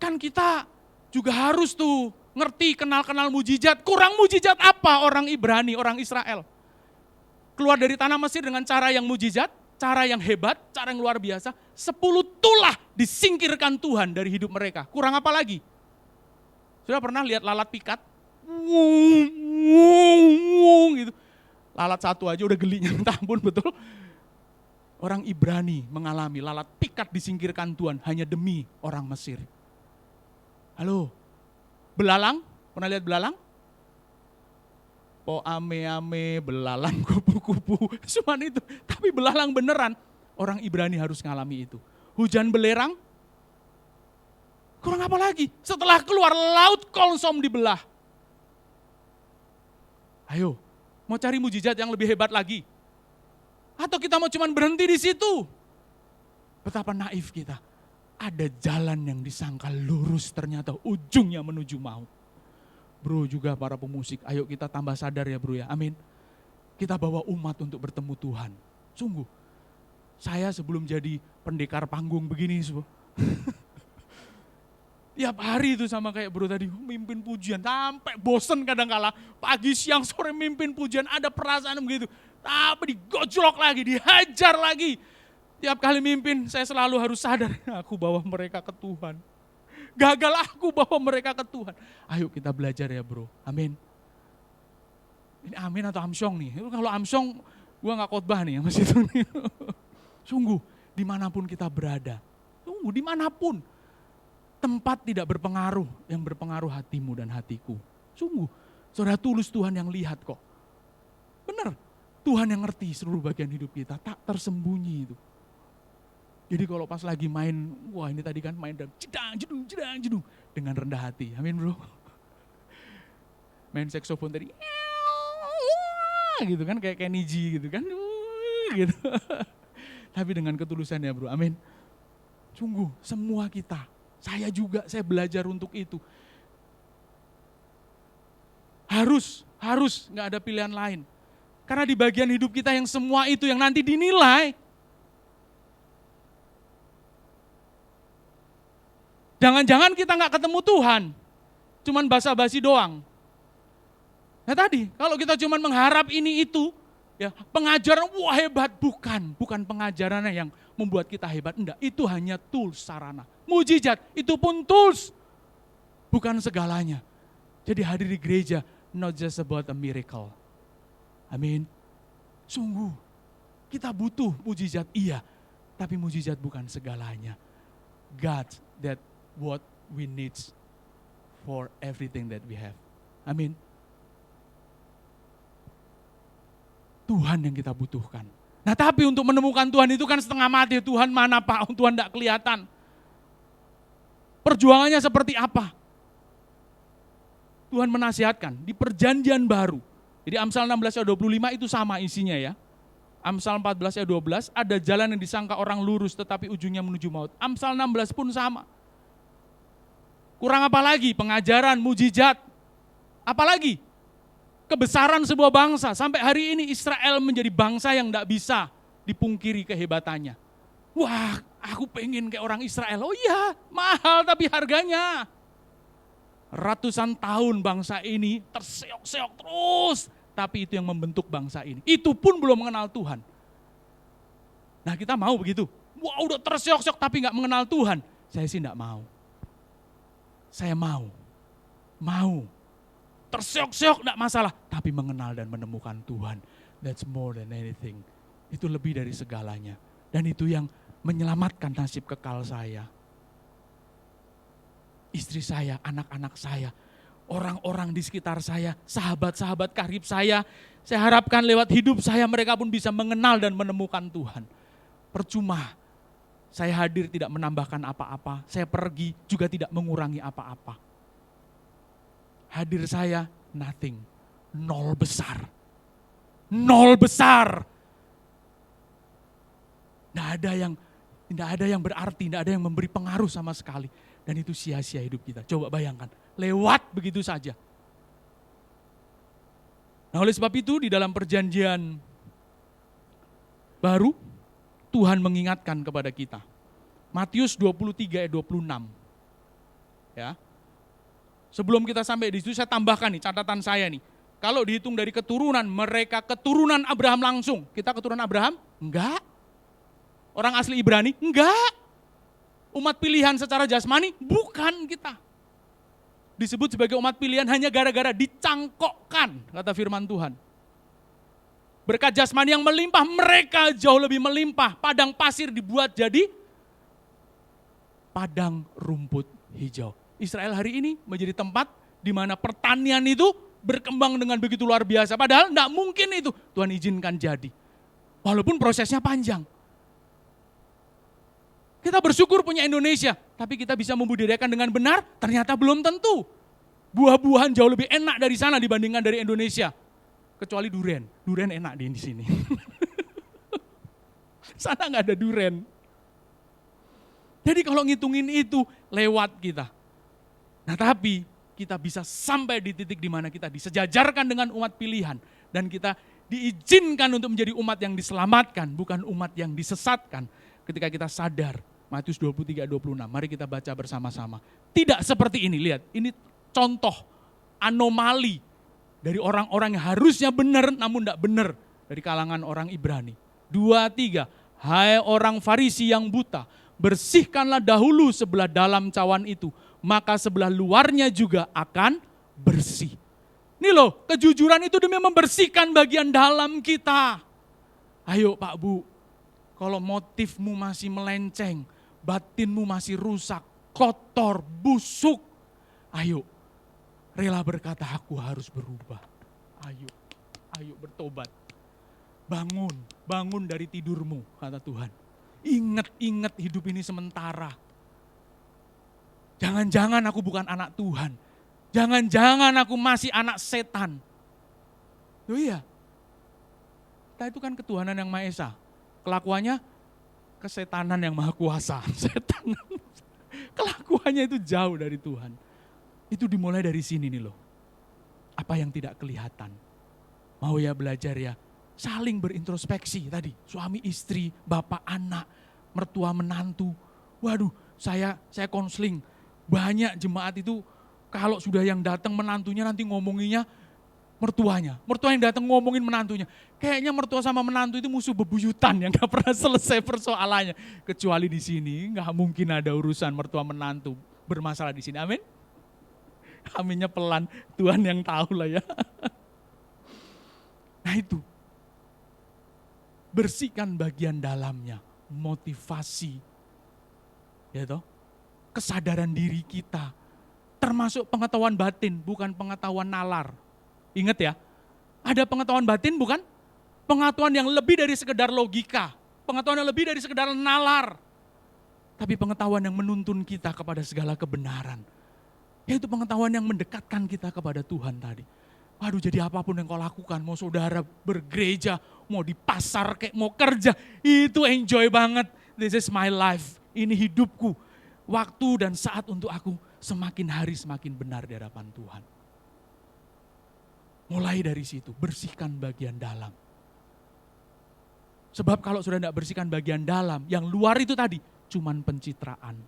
[SPEAKER 2] kan kita juga harus tuh ngerti kenal-kenal mujizat. Kurang mujizat apa orang Ibrani, orang Israel? Keluar dari tanah Mesir dengan cara yang mujizat, cara yang hebat, cara yang luar biasa. 10 tulah disingkirkan Tuhan dari hidup mereka. Kurang apa lagi? Sudah pernah lihat lalat pikat? Gitu. Lalat satu aja udah gelinya minta ampun, betul. Orang Ibrani mengalami lalat pikat disingkirkan Tuhan hanya demi orang Mesir. Halo, belalang? Pernah lihat belalang? Po ame-ame, belalang kupu-kupu, cuman itu. Tapi belalang beneran, orang Ibrani harus ngalami itu. Hujan belerang, kurang apa lagi? Setelah keluar laut Kolsom dibelah. Ayo, mau cari mujizat yang lebih hebat lagi? Atau kita mau cuman berhenti di situ? Betapa naif kita. Ada jalan yang disangka lurus, ternyata ujungnya menuju maut. Bro juga para pemusik, ayo kita tambah sadar ya bro ya, amin. Kita bawa umat untuk bertemu Tuhan. Sungguh, saya sebelum jadi pendekar panggung begini, tiap hari itu sama kayak bro tadi, mimpin pujian, sampai bosen kadang-kala, pagi, siang, sore mimpin pujian, ada perasaan begitu. Tapi digojlok lagi, dihajar lagi. Tiap kali mimpin, saya selalu harus sadar, aku bawa mereka ke Tuhan. Gagal aku bawa mereka ke Tuhan. Ayo kita belajar ya bro, amin. Ini amin atau amsyong nih? Kalau amsyong, gue gak khotbah nih sama situ nih. Sungguh, dimanapun kita berada, sungguh dimanapun, tempat tidak berpengaruh, yang berpengaruh hatimu dan hatiku. Sungguh, saudara tulus Tuhan yang lihat kok. Benar, Tuhan yang ngerti seluruh bagian hidup kita, tak tersembunyi itu. Jadi kalau pas lagi main, wah ini tadi kan main dalam jedang, jedung, dengan rendah hati. Amin bro. Main saksofon tadi, gitu kan kayak Kenny G gitu kan. Gitu. Tapi dengan ketulusan ya bro, amin. Sungguh semua kita, saya juga, saya belajar untuk itu. Harus gak ada pilihan lain. Karena di bagian hidup kita yang semua itu yang nanti dinilai. Jangan-jangan kita gak ketemu Tuhan, cuman basa-basi doang. Nah tadi, kalau kita cuman mengharap ini itu, ya pengajaran wah hebat, bukan pengajarannya yang membuat kita hebat, enggak. Itu hanya tools, sarana. Mujizat, itu pun tools, bukan segalanya. Jadi hadir di gereja, not just about a miracle. Amin. Sungguh, kita butuh mujizat, iya. Tapi mujizat bukan segalanya. God, that what we need for everything that we have. Amin. Tuhan yang kita butuhkan. Nah tapi untuk menemukan Tuhan itu kan setengah mati. Tuhan mana Pak? Tuhan tidak kelihatan. Perjuangannya seperti apa? Tuhan menasihatkan di perjanjian baru. Jadi Amsal 16 ayat 25 itu sama isinya ya. Amsal 14 ayat 12, ada jalan yang disangka orang lurus tetapi ujungnya menuju maut. Amsal 16 pun sama. Kurang apa lagi? Pengajaran, mujizat. Apalagi? Kebesaran sebuah bangsa. Sampai hari ini Israel menjadi bangsa yang tidak bisa dipungkiri kehebatannya. Wah, aku pengen kayak orang Israel. Oh iya, mahal tapi harganya. Ratusan tahun bangsa ini terseok-seok terus. Tapi itu yang membentuk bangsa ini. Itu pun belum mengenal Tuhan. Nah kita mau begitu. Wah udah terseok-seok tapi gak mengenal Tuhan. Saya sih gak mau. Saya mau. Terseok-seok gak masalah. Tapi mengenal dan menemukan Tuhan. That's more than anything. Itu lebih dari segalanya. Dan itu yang menyelamatkan nasib kekal saya. Istri saya, anak-anak saya. Orang-orang di sekitar saya, sahabat-sahabat karib saya harapkan lewat hidup saya mereka pun bisa mengenal dan menemukan Tuhan. Percuma saya hadir tidak menambahkan apa-apa, saya pergi juga tidak mengurangi apa-apa. Hadir saya nothing, nol besar. Tidak ada yang berarti, tidak ada yang memberi pengaruh sama sekali. Dan itu sia-sia hidup kita. Coba bayangkan, lewat begitu saja. Nah oleh sebab itu di dalam perjanjian baru, Tuhan mengingatkan kepada kita. Matius 23 ayat 26. Ya. Sebelum kita sampai di situ saya tambahkan nih catatan saya nih. Kalau dihitung dari keturunan, mereka keturunan Abraham langsung. Kita keturunan Abraham? Enggak. Orang asli Ibrani? Enggak. Umat pilihan secara jasmani? Bukan kita. Disebut sebagai umat pilihan hanya gara-gara dicangkokkan, kata firman Tuhan. Berkat jasmani yang melimpah, mereka jauh lebih melimpah. Padang pasir dibuat jadi padang rumput hijau. Israel hari ini menjadi tempat di mana pertanian itu berkembang dengan begitu luar biasa. Padahal tidak mungkin itu. Tuhan izinkan jadi. Walaupun prosesnya panjang. Kita bersyukur punya Indonesia, tapi kita bisa membudidayakan dengan benar, ternyata belum tentu. Buah-buahan jauh lebih enak dari sana dibandingkan dari Indonesia. Kecuali durian, enak di sini. Sana nggak ada durian. Jadi kalau ngitungin itu lewat kita. Nah tapi kita bisa sampai di titik di mana kita disejajarkan dengan umat pilihan. Dan kita diizinkan untuk menjadi umat yang diselamatkan, bukan umat yang disesatkan. Ketika kita sadar, Matius 23-26, mari kita baca bersama-sama. Tidak seperti ini, lihat, ini contoh anomali dari orang-orang yang harusnya benar namun tidak benar dari kalangan orang Ibrani. 2, 3, hai orang Farisi yang buta, bersihkanlah dahulu sebelah dalam cawan itu, maka sebelah luarnya juga akan bersih. Ini loh, kejujuran itu demi membersihkan bagian dalam kita. Ayo Pak Bu, kalau motifmu masih melenceng, batinmu masih rusak, kotor, busuk, ayo rela berkata aku harus berubah. Ayo bertobat. Bangun dari tidurmu, kata Tuhan. Ingat hidup ini sementara. Jangan-jangan aku bukan anak Tuhan. Jangan-jangan aku masih anak setan. Oh iya. Kita itu kan ketuhanan yang Maha Esa. Kelakuannya kesetanan yang maha kuasa. Setan. Kelakuannya itu jauh dari Tuhan. Itu dimulai dari sini nih loh. Apa yang tidak kelihatan. Mau ya belajar ya. Saling berintrospeksi tadi. Suami istri, bapak anak, mertua menantu. Waduh, saya konseling. Banyak jemaat itu kalau sudah yang datang menantunya nanti ngomonginnya mertuanya. Mertua yang datang ngomongin menantunya. Kayaknya mertua sama menantu itu musuh bebuyutan yang gak pernah selesai persoalannya. Kecuali di sini gak mungkin ada urusan mertua menantu bermasalah di sini. Amin. Aminnya pelan, Tuhan yang tahu lah ya. Nah itu. Bersihkan bagian dalamnya, motivasi. Ya toh? Kesadaran diri kita. Termasuk pengetahuan batin, bukan pengetahuan nalar. Ingat ya, ada pengetahuan batin bukan? Pengetahuan yang lebih dari sekedar logika. Pengetahuan yang lebih dari sekedar nalar. Tapi pengetahuan yang menuntun kita kepada segala kebenaran. Yaitu pengetahuan yang mendekatkan kita kepada Tuhan tadi. Waduh, jadi apapun yang kau lakukan, mau saudara bergereja, mau di pasar, kayak mau kerja, itu enjoy banget. This is my life, ini hidupku. Waktu dan saat untuk aku semakin hari semakin benar di hadapan Tuhan. Mulai dari situ, bersihkan bagian dalam. Sebab kalau sudah tidak bersihkan bagian dalam, yang luar itu tadi, cuman pencitraan.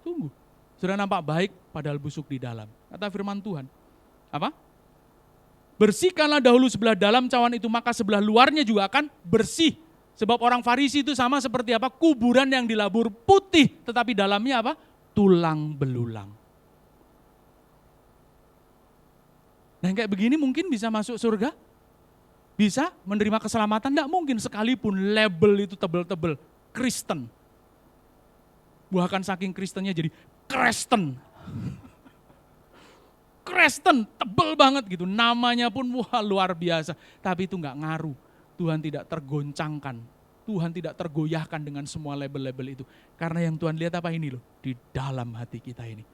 [SPEAKER 2] Tunggu, sudah nampak baik padahal busuk di dalam. Kata firman Tuhan, apa? Bersihkanlah dahulu sebelah dalam cawan itu, maka sebelah luarnya juga akan bersih. Sebab orang Farisi itu sama seperti apa? Kuburan yang dilabur putih, tetapi dalamnya apa? Tulang belulang. Nah kayak begini mungkin bisa masuk surga? Bisa menerima keselamatan? Tidak mungkin, sekalipun label itu tebel-tebel. Kristen. Bahkan saking Kristennya jadi Kristen. Kristen, tebel banget gitu. Namanya pun wah luar biasa. Tapi itu enggak ngaruh. Tuhan tidak tergoncangkan. Tuhan tidak tergoyahkan dengan semua label-label itu. Karena yang Tuhan lihat apa ini loh? Di dalam hati kita ini.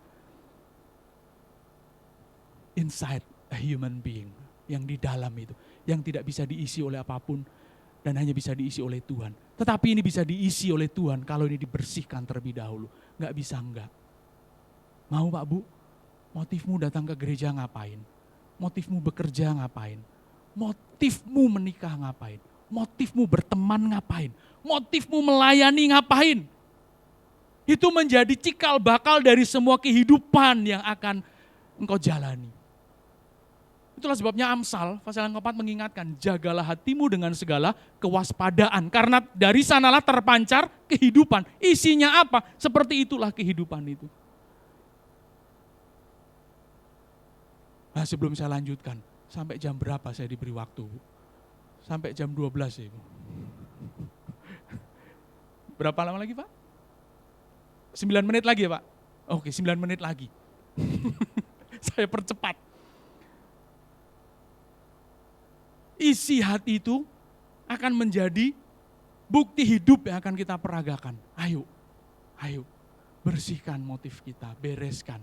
[SPEAKER 2] Inside a human being. Yang di dalam itu. Yang tidak bisa diisi oleh apapun. Dan hanya bisa diisi oleh Tuhan. Tetapi ini bisa diisi oleh Tuhan kalau ini dibersihkan terlebih dahulu. Nggak bisa enggak. Mau Pak Bu? Motifmu datang ke gereja ngapain? Motifmu bekerja ngapain? Motifmu menikah ngapain? Motifmu berteman ngapain? Motifmu melayani ngapain? Itu menjadi cikal bakal dari semua kehidupan yang akan engkau jalani. Itulah sebabnya Amsal, pasal yang keempat mengingatkan, jagalah hatimu dengan segala kewaspadaan. Karena dari sanalah terpancar kehidupan. Isinya apa? Seperti itulah kehidupan itu. Nah sebelum saya lanjutkan, sampai jam berapa saya diberi waktu? Sampai jam 12 ya Ibu. Berapa lama lagi Pak? 9 menit lagi ya Pak? Oke 9 menit lagi. Saya percepat. Isi hati itu akan menjadi bukti hidup yang akan kita peragakan. Ayo bersihkan motif kita, bereskan.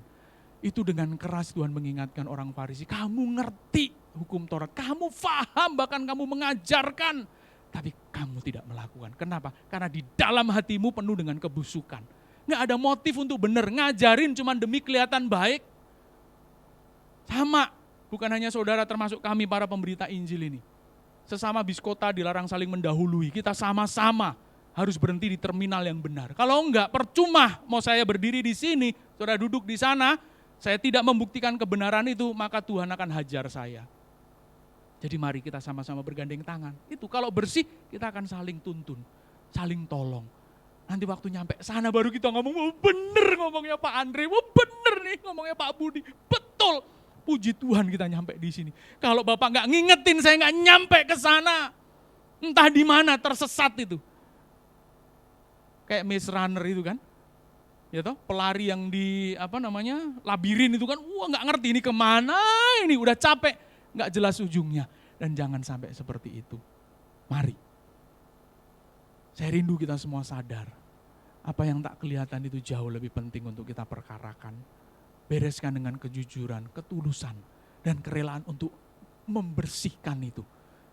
[SPEAKER 2] Itu dengan keras Tuhan mengingatkan orang Farisi, kamu ngerti hukum Taurat, kamu paham bahkan kamu mengajarkan, tapi kamu tidak melakukan. Kenapa? Karena di dalam hatimu penuh dengan kebusukan. nggak ada motif untuk benar, ngajarin cuma demi kelihatan baik. Sama, bukan hanya saudara termasuk kami para pemberita Injil ini. Sesama biskota dilarang saling mendahului, kita sama-sama harus berhenti di terminal yang benar. Kalau enggak, percuma mau saya berdiri di sini, saudara duduk di sana, saya tidak membuktikan kebenaran itu, maka Tuhan akan hajar saya. Jadi mari kita sama-sama bergandeng tangan. Itu kalau bersih kita akan saling tuntun, saling tolong. Nanti waktu nyampe sana baru kita ngomong, oh bener ngomongnya Pak Andre, oh bener nih ngomongnya Pak Budi, betul. Puji Tuhan kita nyampe di sini. Kalau Bapak nggak ngingetin saya nggak nyampe ke sana, entah di mana tersesat itu. Kayak Maze Runner itu kan, ya toh pelari yang di labirin itu kan, wah nggak ngerti ini kemana, ini udah capek, nggak jelas ujungnya. Dan jangan sampai seperti itu. Mari, saya rindu kita semua sadar, apa yang tak kelihatan itu jauh lebih penting untuk kita perkarakan. Bereskan dengan kejujuran, ketulusan, dan kerelaan untuk membersihkan itu.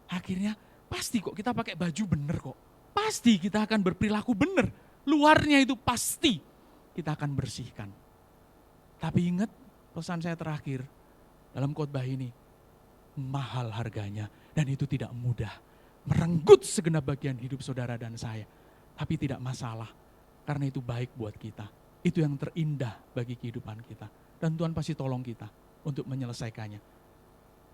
[SPEAKER 2] Akhirnya pasti kok kita pakai baju bener kok. Pasti kita akan berperilaku bener. Luarnya itu pasti kita akan bersihkan. Tapi ingat pesan saya terakhir dalam khotbah ini. Mahal harganya dan itu tidak mudah. Merenggut segenap bagian hidup saudara dan saya. Tapi tidak masalah karena itu baik buat kita. Itu yang terindah bagi kehidupan kita. Dan Tuhan pasti tolong kita untuk menyelesaikannya.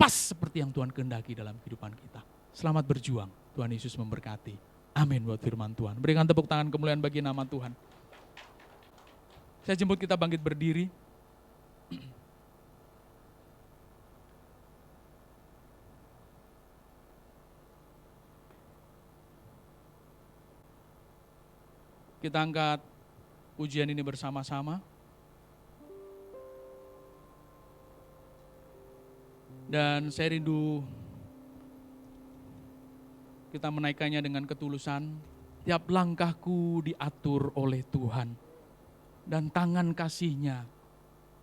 [SPEAKER 2] Pas seperti yang Tuhan kehendaki dalam kehidupan kita. Selamat berjuang, Tuhan Yesus memberkati. Amin buat firman Tuhan. Berikan tepuk tangan kemuliaan bagi nama Tuhan. Saya jemput kita bangkit berdiri. Kita angkat pujian ini bersama-sama. Dan saya rindu kita menaikkannya dengan ketulusan. Tiap langkahku diatur oleh Tuhan. Dan tangan kasih-Nya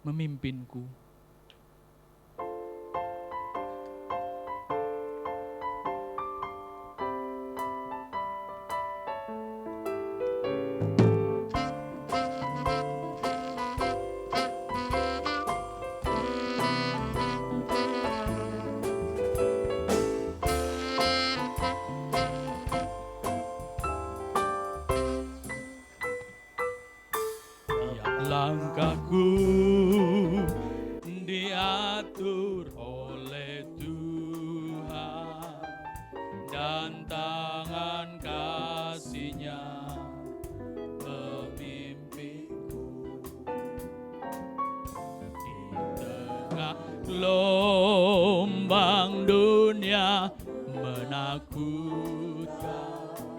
[SPEAKER 2] memimpinku. Langkahku diatur oleh Tuhan dan tangan kasih-Nya memimpinku di tengah gelombang dunia menakutkan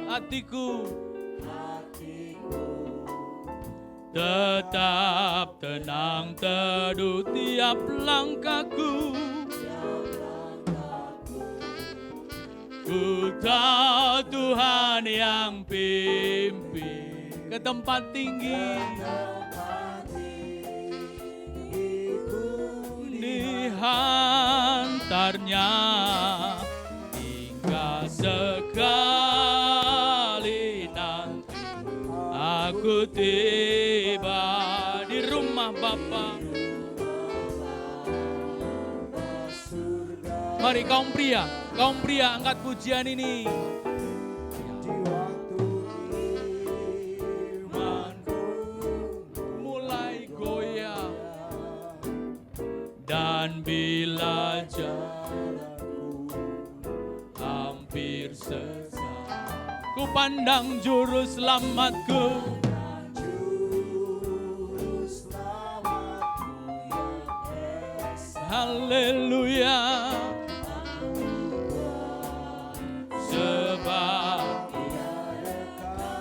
[SPEAKER 2] hatiku. Tetap tenang teduh tiap langkahku. Ku tahu Tuhan yang pimpin ke tempat tinggi. Dihantarnya hingga sekali nanti aku tiba di rumah Bapa. Mari kaum pria angkat pujian ini. Di waktu imanku mulai goyah dan bila jalanku hampir sesat, ku pandang juru selamatku. Haleluya. Sebab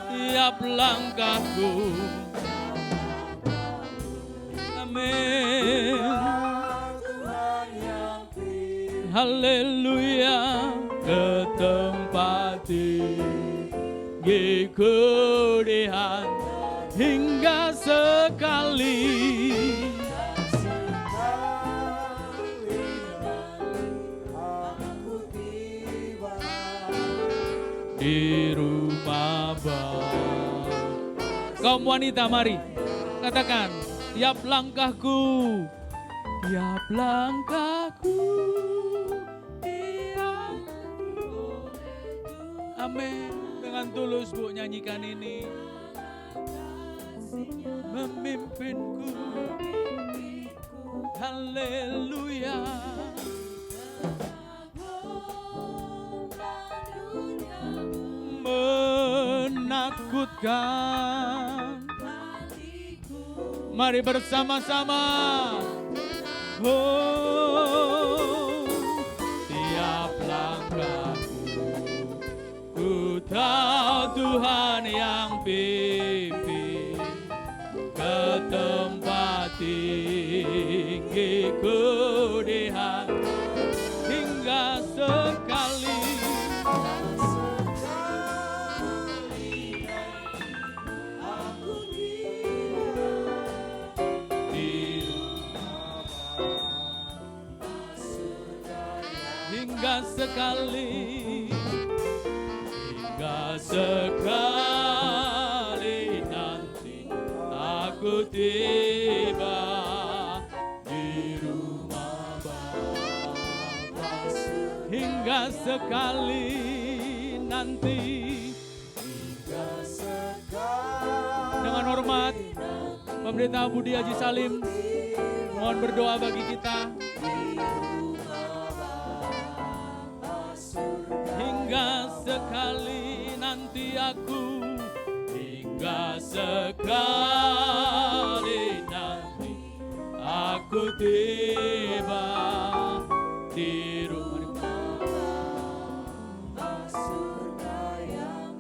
[SPEAKER 2] tiap langkahku. Amin. Haleluya. Ke tempat tinggi kudihan hingga sekali. Di rumah Bapa Kaum wanita mari katakan, tiap langkahku, tiap langkahku. Amin. Dengan tulus Bu nyanyikan ini. Memimpinku. Haleluya. Menakutkan. Mari bersama-sama. Oh, tiap langkahku, ku tahu Tuhan yang pimpin ke tempat tinggi kudihan hingga sekali. Hingga sekali nanti aku tiba di rumah Bapa. Hingga sekali nanti, dengan hormat Pendeta Budi Haji Salim mohon berdoa bagi kita. Hingga sekali nanti aku, hingga sekali nanti aku tiba di rumah surga yang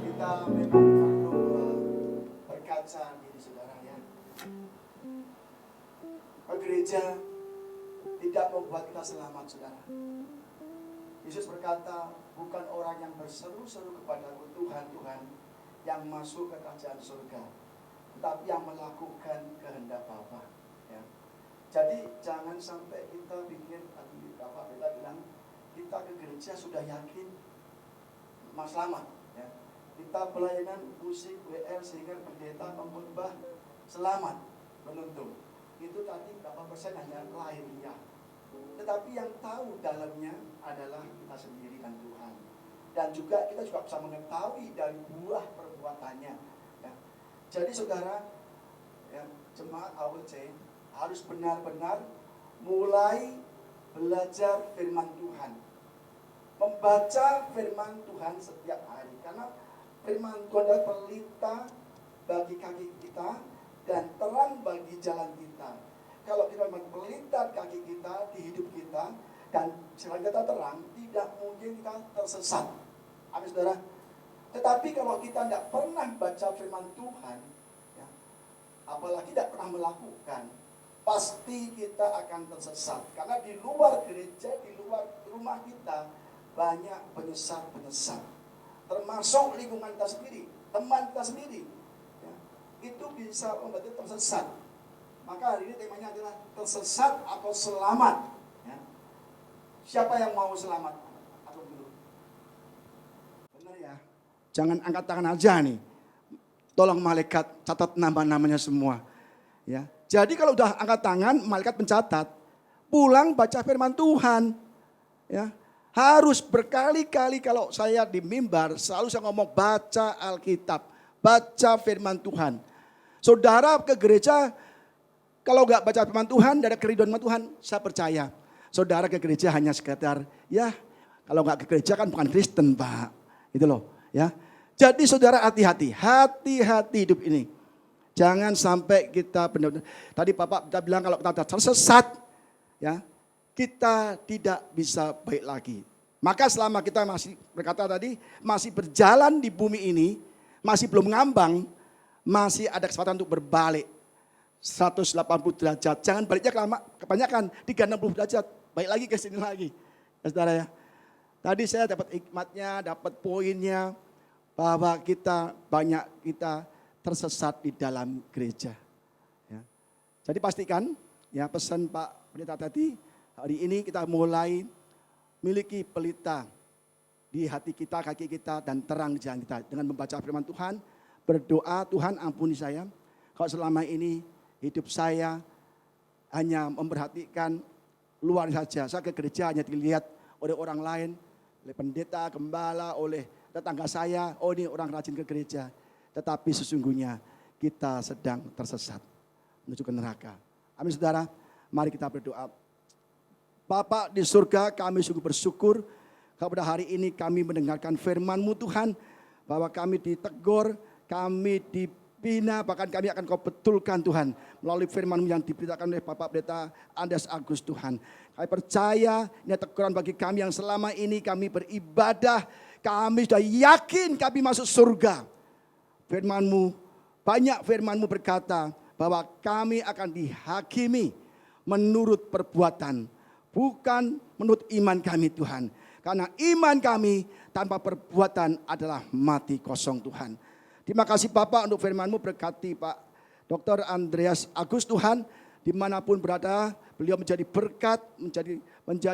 [SPEAKER 3] Kita memang perlu berkaca diri saudara ya. Gereja tidak membuat kita selamat, saudara. Yesus berkata, bukan orang yang berseru-seru kepadaku, Tuhan, Tuhan, yang masuk ke kerajaan surga, tetapi yang melakukan kehendak Bapa. Ya. Jadi jangan sampai kita pikir, tadi Bapak Beta bilang, kita ke gereja sudah yakin selamat. Ya. Kita pelayanan musik, WL, sehingga pendeta, pengkhotbah selamat, beruntung. Itu tadi berapa persen hanya lahiriah. Tetapi yang tahu dalamnya adalah kita sendiri dan Tuhan. Dan juga kita juga bisa mengetahui dari buah perbuatannya. Ya. Jadi saudara, ya, jemaat AWC harus benar-benar mulai belajar firman Tuhan. Membaca firman Tuhan setiap hari. Karena firman Tuhan adalah pelita bagi kaki kita dan terang bagi jalan kita. Kalau kita melihat kaki kita di hidup kita dan jalan kita terang, tidak mungkin kita tersesat. Amin saudara. Tetapi kalau kita tidak pernah baca firman Tuhan, ya, apalagi tidak pernah melakukan, pasti kita akan tersesat. Karena di luar gereja, di luar rumah kita banyak penyesat-penyesat, termasuk lingkungan kita sendiri, teman kita sendiri. Itu bisa membuat kita tersesat. Maka hari ini temanya adalah tersesat atau selamat. Ya. Siapa yang mau selamat? Atau dulu? Benar ya. Jangan angkat tangan aja nih. Tolong malaikat catat nama-namanya semua. Ya. Jadi kalau udah angkat tangan, malaikat mencatat. Pulang baca firman Tuhan. Ya. Harus berkali-kali kalau saya di mimbar selalu saya ngomong baca Alkitab, baca firman Tuhan. Saudara ke gereja, kalau nggak baca firman Tuhan, tidak ada keridhaan Tuhan, saya percaya. Saudara ke gereja hanya sekedar, ya kalau nggak ke gereja kan bukan Kristen Pak. Itu loh ya. Jadi saudara hati-hati, hati-hati hidup ini. Jangan sampai kita benar-benar, tadi Bapak bilang kalau kita tersesat, ya kita tidak bisa baik lagi. Maka selama kita masih berkata tadi, masih berjalan di bumi ini, masih belum ngambang, masih ada kesempatan untuk berbalik 180 derajat. Jangan baliknya kebanyakan 360 derajat. Baik lagi ke sini lagi. Ya, saudara ya. Tadi saya dapat hikmatnya, dapat poinnya bahwa kita tersesat di dalam gereja. Ya. Jadi pastikan ya pesan Pak Pendeta tadi Hari ini kita mulai miliki pelita di hati kita, kaki kita, dan terang di jalan kita. Dengan membaca firman Tuhan, berdoa, Tuhan ampuni saya. Kalau selama ini hidup saya hanya memperhatikan luar saja. Saya ke gereja hanya dilihat oleh orang lain, oleh pendeta, gembala, oleh tetangga saya. Oh, ini orang rajin ke gereja. Tetapi sesungguhnya kita sedang tersesat menuju ke neraka. Amin saudara, mari kita berdoa. Bapa di surga, kami sungguh bersyukur kalau pada hari ini kami mendengarkan firman-Mu Tuhan, bahwa kami ditegur, kami dibina, bahkan kami akan Kau betulkan Tuhan melalui firman-Mu yang diberitakan oleh Bapak Pendeta Andreas Agus Tuhan. Kami percaya ini teguran bagi kami yang selama ini kami beribadah, kami sudah yakin kami masuk surga. Firman-Mu, banyak firman-Mu berkata bahwa kami akan dihakimi menurut perbuatan, bukan menurut iman kami Tuhan. Karena iman kami tanpa perbuatan adalah mati kosong Tuhan. Terima kasih Bapak untuk firman-Mu, berkati Pak Dr. Andreas Agus Tuhan. Dimanapun berada, beliau menjadi berkat,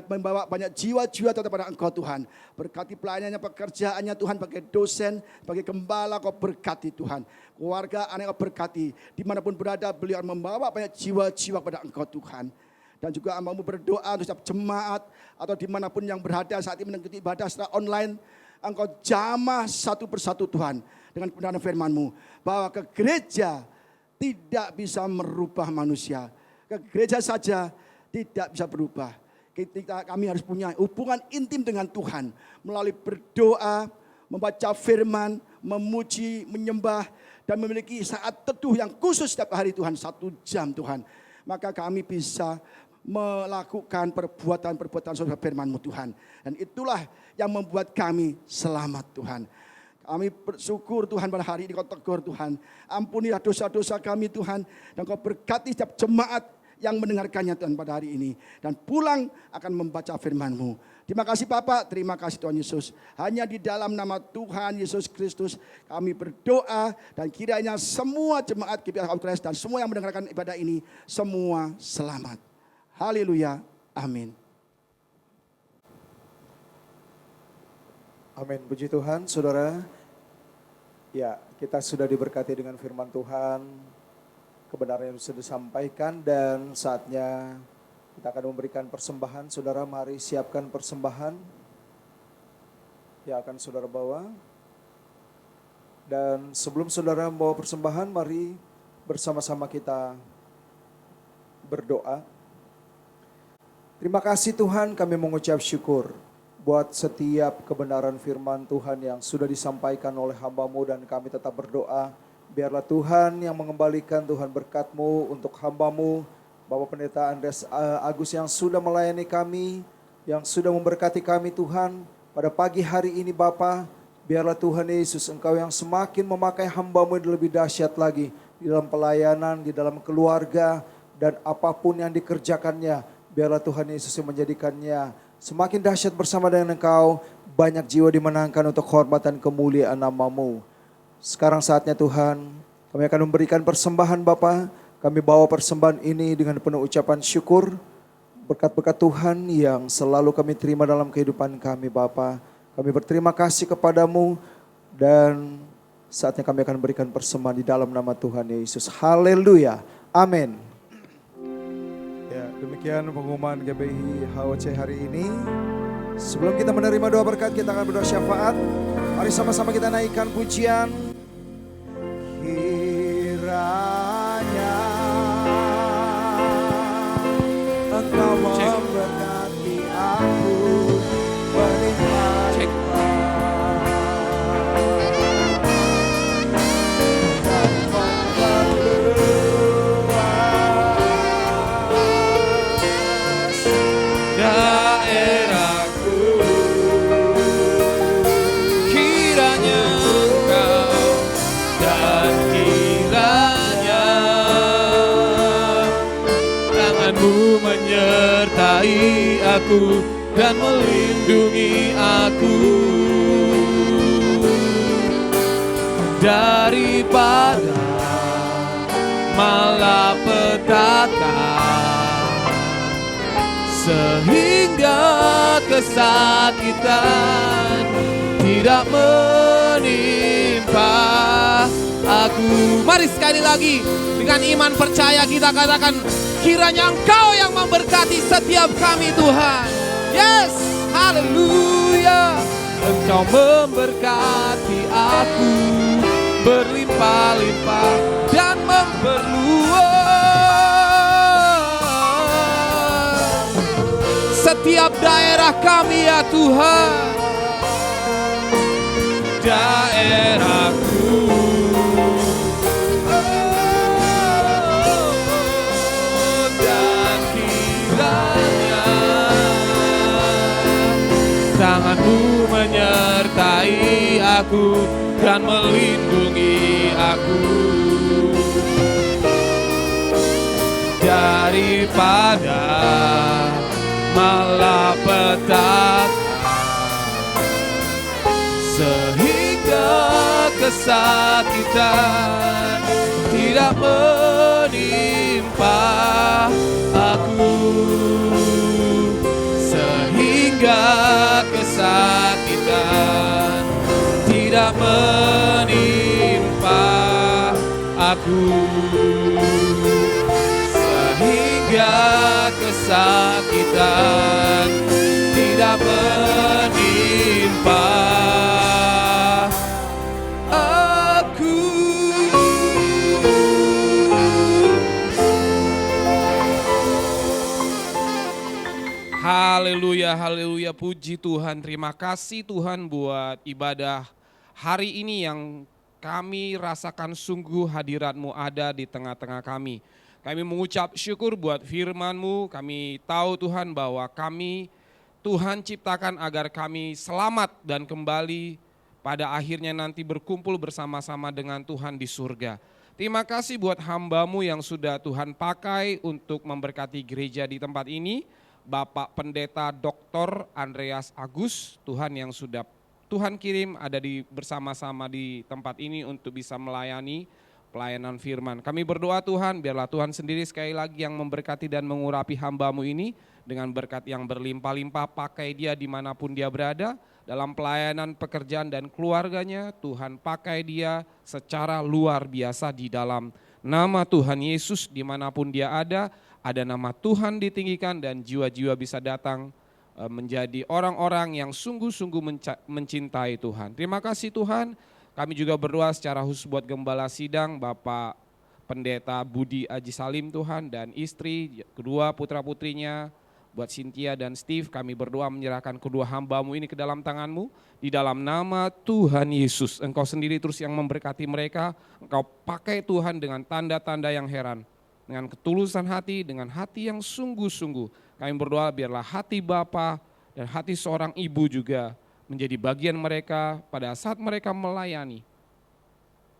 [SPEAKER 3] membawa banyak jiwa-jiwa kepada Engkau Tuhan. Berkati pelayanannya, pekerjaannya Tuhan, sebagai dosen, sebagai gembala Kau berkati Tuhan. Keluarga, anak Kau berkati. Dimanapun berada, beliau membawa banyak jiwa-jiwa kepada Engkau Tuhan. Dan juga hamba-Mu berdoa untuk setiap jemaat atau dimanapun yang berada saat ini mengikuti ibadah secara online. Engkau jamah satu persatu Tuhan dengan kebenaran firman-Mu. Bahwa ke gereja tidak bisa merubah manusia. Ke gereja saja tidak bisa berubah. Kami harus punya hubungan intim dengan Tuhan. Melalui berdoa, membaca firman, memuji, menyembah. Dan memiliki saat teduh yang khusus setiap hari Tuhan. 1 jam Tuhan. Maka kami bisa melakukan perbuatan-perbuatan sesuai firman-Mu Tuhan. Dan itulah yang membuat kami selamat Tuhan. Kami bersyukur Tuhan pada hari ini Kau tegur Tuhan. Ampunilah dosa-dosa kami Tuhan. Dan Kau berkati setiap jemaat yang mendengarkannya Tuhan pada hari ini. Dan pulang akan membaca firman-Mu. Terima kasih Bapak, terima kasih Tuhan Yesus. Hanya di dalam nama Tuhan Yesus Kristus kami berdoa. Dan kiranya semua jemaat GBI Outcast dan semua yang mendengarkan ibadah ini semua selamat. Haleluya, amin.
[SPEAKER 1] Amin, puji Tuhan, saudara. Ya, kita sudah diberkati dengan firman Tuhan, kebenaran yang sudah disampaikan, dan saatnya kita akan memberikan persembahan. Saudara, mari siapkan persembahan yang akan saudara bawa. Dan sebelum saudara membawa persembahan, mari bersama-sama kita berdoa. Terima kasih Tuhan, kami mengucap syukur buat setiap kebenaran firman Tuhan yang sudah disampaikan oleh hamba-Mu, dan kami tetap berdoa, biarlah Tuhan yang mengembalikan Tuhan berkat-Mu untuk hamba-Mu, Bapak Pendeta Andreas Agus yang sudah melayani kami, yang sudah memberkati kami Tuhan. Pada pagi hari ini Bapa, biarlah Tuhan Yesus Engkau yang semakin memakai hamba-Mu yang lebih dahsyat lagi di dalam pelayanan, di dalam keluarga, dan apapun yang dikerjakannya. Biarlah Tuhan Yesus yang menjadikannya semakin dahsyat bersama dengan Engkau. Banyak jiwa dimenangkan untuk kehormatan kemuliaan nama-Mu. Sekarang saatnya Tuhan, kami akan memberikan persembahan Bapa. Kami bawa persembahan ini dengan penuh ucapan syukur. Berkat-berkat Tuhan yang selalu kami terima dalam kehidupan kami Bapa. Kami berterima kasih kepadamu. Dan saatnya kami akan berikan persembahan di dalam nama Tuhan Yesus. Haleluya. Amin. Demikian pengumuman GBI HOC hari ini. Sebelum kita menerima doa berkat, kita akan berdoa syafaat. Mari sama-sama kita naikkan pujian. Kiranya Engkau memberkati aku, menikmati
[SPEAKER 2] menyertai aku dan melindungi aku daripada malapetaka
[SPEAKER 4] sehingga kesakitan tidak menimpa aku. Mari sekali lagi dengan iman percaya kita katakan, kiranya Engkau yang memberkati setiap kami Tuhan. Yes, haleluya. Engkau memberkati aku berlimpah-limpah dan memperluas setiap daerah kami ya Tuhan. Daerahku, dan kiranya tangan-Mu menyertai aku dan melindungi aku daripada malapetaka, sehingga kesakitan tidak menimpa aku, sehingga kesakitan tidak menimpa aku, sehingga kesakitan tidak menimpa aku.
[SPEAKER 5] Haleluya, haleluya, puji Tuhan. Terima kasih Tuhan buat ibadah hari ini yang kami rasakan sungguh hadirat-Mu ada di tengah-tengah kami. Kami mengucap syukur buat firman-Mu, kami tahu Tuhan bahwa kami Tuhan ciptakan agar kami selamat dan kembali pada akhirnya nanti berkumpul bersama-sama dengan Tuhan di surga. Terima kasih buat hamba-Mu yang sudah Tuhan pakai untuk memberkati gereja di tempat ini. Bapak Pendeta Dr. Andreas Agus, Tuhan yang sudah Tuhan kirim ada bersama-sama di tempat ini untuk bisa melayani pelayanan firman. Kami berdoa Tuhan, biarlah Tuhan sendiri sekali lagi yang memberkati dan mengurapi hamba-Mu ini dengan berkat yang berlimpah-limpah, pakai dia dimanapun dia berada, dalam pelayanan, pekerjaan dan keluarganya. Tuhan pakai dia secara luar biasa di dalam nama Tuhan Yesus, dimanapun dia ada nama Tuhan ditinggikan dan jiwa-jiwa bisa datang menjadi orang-orang yang sungguh-sungguh mencintai Tuhan. Terima kasih Tuhan, kami juga berdoa secara khusus buat Gembala Sidang, Bapak Pendeta Budi Aji Salim Tuhan, dan istri, kedua putra-putrinya, buat Cynthia dan Steve, kami berdoa menyerahkan kedua hamba-Mu ini ke dalam tangan-Mu, di dalam nama Tuhan Yesus. Engkau sendiri terus yang memberkati mereka, Engkau pakai Tuhan dengan tanda-tanda yang heran, dengan ketulusan hati, dengan hati yang sungguh-sungguh. Kami berdoa biarlah hati Bapa dan hati seorang ibu juga menjadi bagian mereka pada saat mereka melayani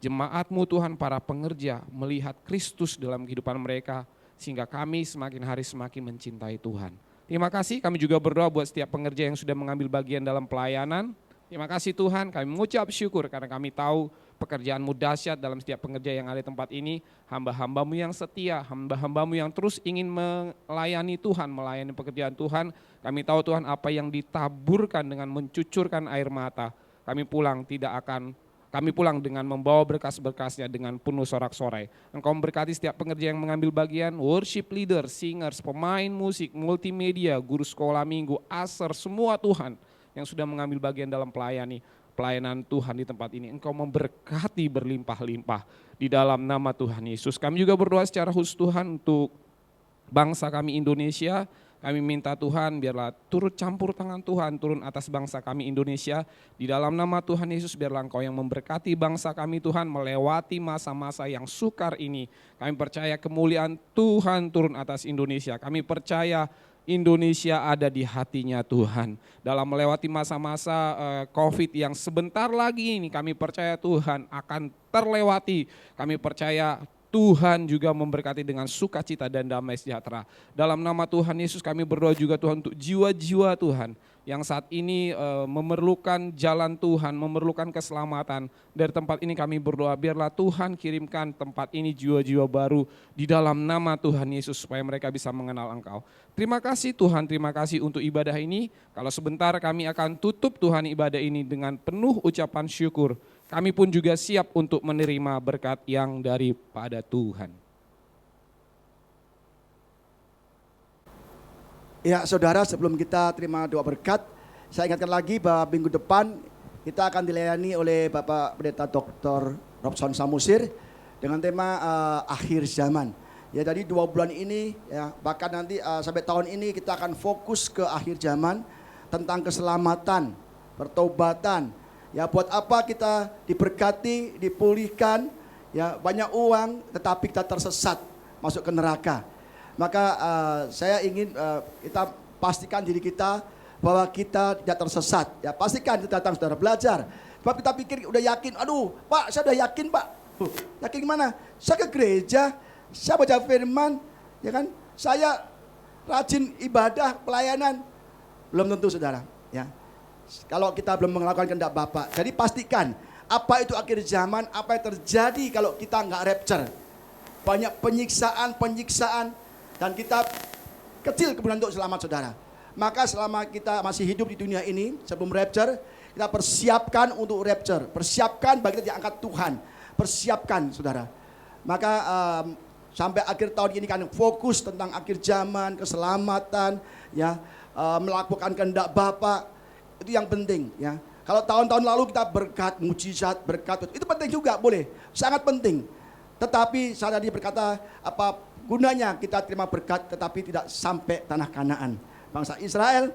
[SPEAKER 5] jemaat-Mu Tuhan, para pengerja melihat Kristus dalam kehidupan mereka, sehingga kami semakin hari semakin mencintai Tuhan. Terima kasih, kami juga berdoa buat setiap pengerja yang sudah mengambil bagian dalam pelayanan. Terima kasih Tuhan, kami mengucap syukur karena kami tahu pekerjaan-Mu dahsyat dalam setiap pengerja yang ada di tempat ini, hamba-hamba-Mu yang setia, hamba-hamba-Mu yang terus ingin melayani Tuhan, melayani pekerjaan Tuhan. Kami tahu Tuhan apa yang ditaburkan dengan mencucurkan air mata, kami pulang dengan membawa berkas-berkasnya dengan penuh sorak-sorai. Engkau memberkati setiap pengerja yang mengambil bagian, worship leader, singers, pemain musik, multimedia, guru sekolah minggu, aser, semua Tuhan yang sudah mengambil bagian dalam pelayanan Tuhan di tempat ini. Engkau memberkati berlimpah-limpah di dalam nama Tuhan Yesus. Kami juga berdoa secara khusus Tuhan untuk bangsa kami Indonesia. Kami minta Tuhan biarlah turut campur tangan Tuhan turun atas bangsa kami Indonesia. Di dalam nama Tuhan Yesus biarlah Engkau yang memberkati bangsa kami Tuhan melewati masa-masa yang sukar ini. Kami percaya kemuliaan Tuhan turun atas Indonesia. Kami percaya Indonesia ada di hatinya Tuhan. Dalam melewati masa-masa COVID yang sebentar lagi ini kami percaya Tuhan akan terlewati. Kami percaya Tuhan juga memberkati dengan sukacita dan damai sejahtera. Dalam nama Tuhan Yesus kami berdoa juga Tuhan untuk jiwa-jiwa Tuhan. yang saat ini memerlukan jalan Tuhan, memerlukan keselamatan. Dari tempat ini kami berdoa, biarlah Tuhan kirimkan tempat ini jiwa-jiwa baru di dalam nama Tuhan Yesus supaya mereka bisa mengenal Engkau. Terima kasih Tuhan, terima kasih untuk ibadah ini. Kalau sebentar kami akan tutup Tuhan ibadah ini dengan penuh ucapan syukur. Kami pun juga siap untuk menerima berkat yang daripada Tuhan.
[SPEAKER 3] Ya saudara, sebelum kita terima doa berkat, saya ingatkan lagi bahwa minggu depan kita akan dilayani oleh Bapak Pendeta Dr. Robson Samusir dengan tema akhir zaman. Ya, jadi 2 bulan ini ya, bahkan nanti sampai tahun ini kita akan fokus ke akhir zaman tentang keselamatan, pertobatan. Ya, buat apa kita diberkati, dipulihkan, ya banyak uang tetapi kita tersesat masuk ke neraka. Maka saya ingin kita pastikan diri kita bahwa kita tidak tersesat. Ya, pastikan kita datang saudara belajar. Sebab kita pikir udah yakin, aduh Pak saya udah yakin Pak. Yakin gimana? Saya ke gereja, saya baca firman, ya kan? Saya rajin ibadah, pelayanan. Belum tentu saudara. Ya. Kalau kita belum melakukan kehendak Bapa. Jadi pastikan apa itu akhir zaman, apa yang terjadi kalau kita nggak rapture. Banyak penyiksaan, dan kita kecil kemudian untuk selamat saudara. Maka selama kita masih hidup di dunia ini sebelum rapture, kita persiapkan untuk rapture. Persiapkan bagi kita diangkat Tuhan. Persiapkan saudara. Maka sampai akhir tahun ini kan fokus tentang akhir zaman, keselamatan, ya melakukan kehendak Bapa. Itu yang penting ya. Kalau tahun-tahun lalu kita berkat, mujizat, berkat itu penting juga, boleh. Sangat penting. Tetapi saya tadi berkata apa gunanya kita terima berkat tetapi tidak sampai tanah Kanaan. Bangsa Israel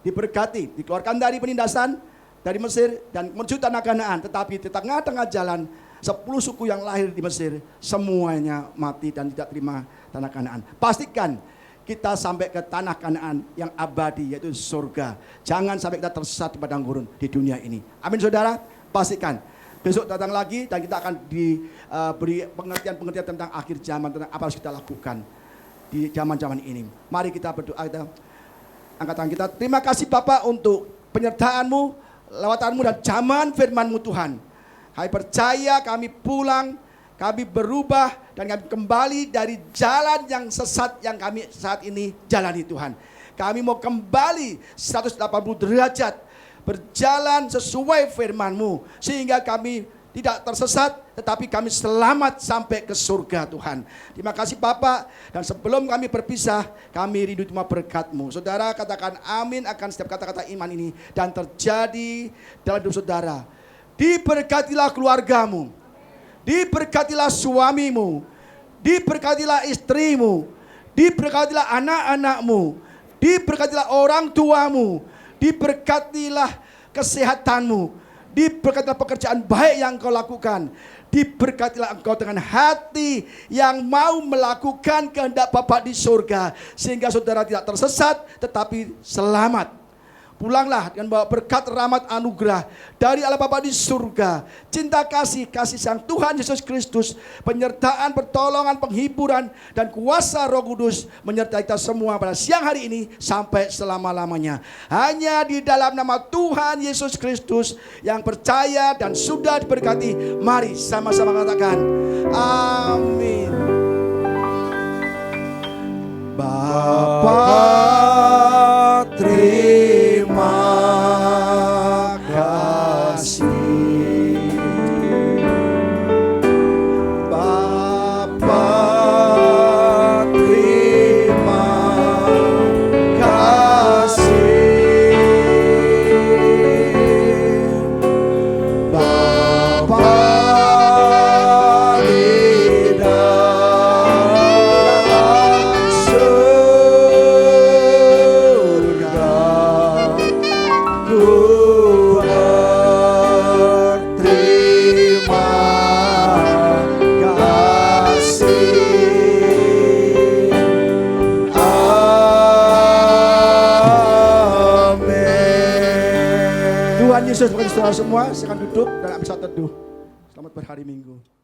[SPEAKER 3] diberkati, dikeluarkan dari penindasan dari Mesir dan menuju tanah Kanaan, tetapi di tengah-tengah jalan 10 suku yang lahir di Mesir semuanya mati dan tidak terima tanah Kanaan. Pastikan kita sampai ke tanah Kanaan yang abadi, yaitu surga. Jangan sampai kita tersesat di padang gurun di dunia ini. Amin saudara, pastikan. Besok datang lagi dan kita akan diberi pengertian-pengertian tentang akhir zaman, tentang apa harus kita lakukan di zaman-zaman ini. Mari kita berdoa, kita angkat tangan kita. Terima kasih Bapak untuk penyertaan-Mu, lawatanmu dan zaman firman-Mu Tuhan. Kami percaya, kami pulang, kami berubah dan kami kembali dari jalan yang sesat yang kami saat ini jalani Tuhan. Kami mau kembali 180 derajat berjalan sesuai firman-Mu sehingga kami tidak tersesat tetapi kami selamat sampai ke surga Tuhan. Terima kasih Bapak, dan sebelum kami berpisah kami rindu terima berkat-Mu. Saudara katakan amin akan setiap kata-kata iman ini dan terjadi dalam hidup saudara. Diberkatilah keluargamu, diberkatilah suamimu, diberkatilah istrimu, diberkatilah anak-anakmu, diberkatilah orang tuamu, diberkatilah kesehatanmu, diberkatilah pekerjaan baik yang kau lakukan, diberkatilah engkau dengan hati yang mau melakukan kehendak Bapa di surga, sehingga saudara tidak tersesat tetapi selamat. Pulanglah dengan bawa berkat rahmat anugerah dari Allah Bapa di surga, cinta kasih sayang Tuhan Yesus Kristus, penyertaan, pertolongan, penghiburan, dan kuasa Roh Kudus menyertai kita semua pada siang hari ini sampai selama-lamanya. Hanya di dalam nama Tuhan Yesus Kristus yang percaya dan sudah diberkati, mari sama-sama katakan amin. Bapa terima kasih, Bapa terima kasih, Bapa di dalam surga, ku berterima kasih. Amin. Tuhan Yesus berkati saudara semua. Silakan duduk dan bisa teduh. Selamat berhari Minggu.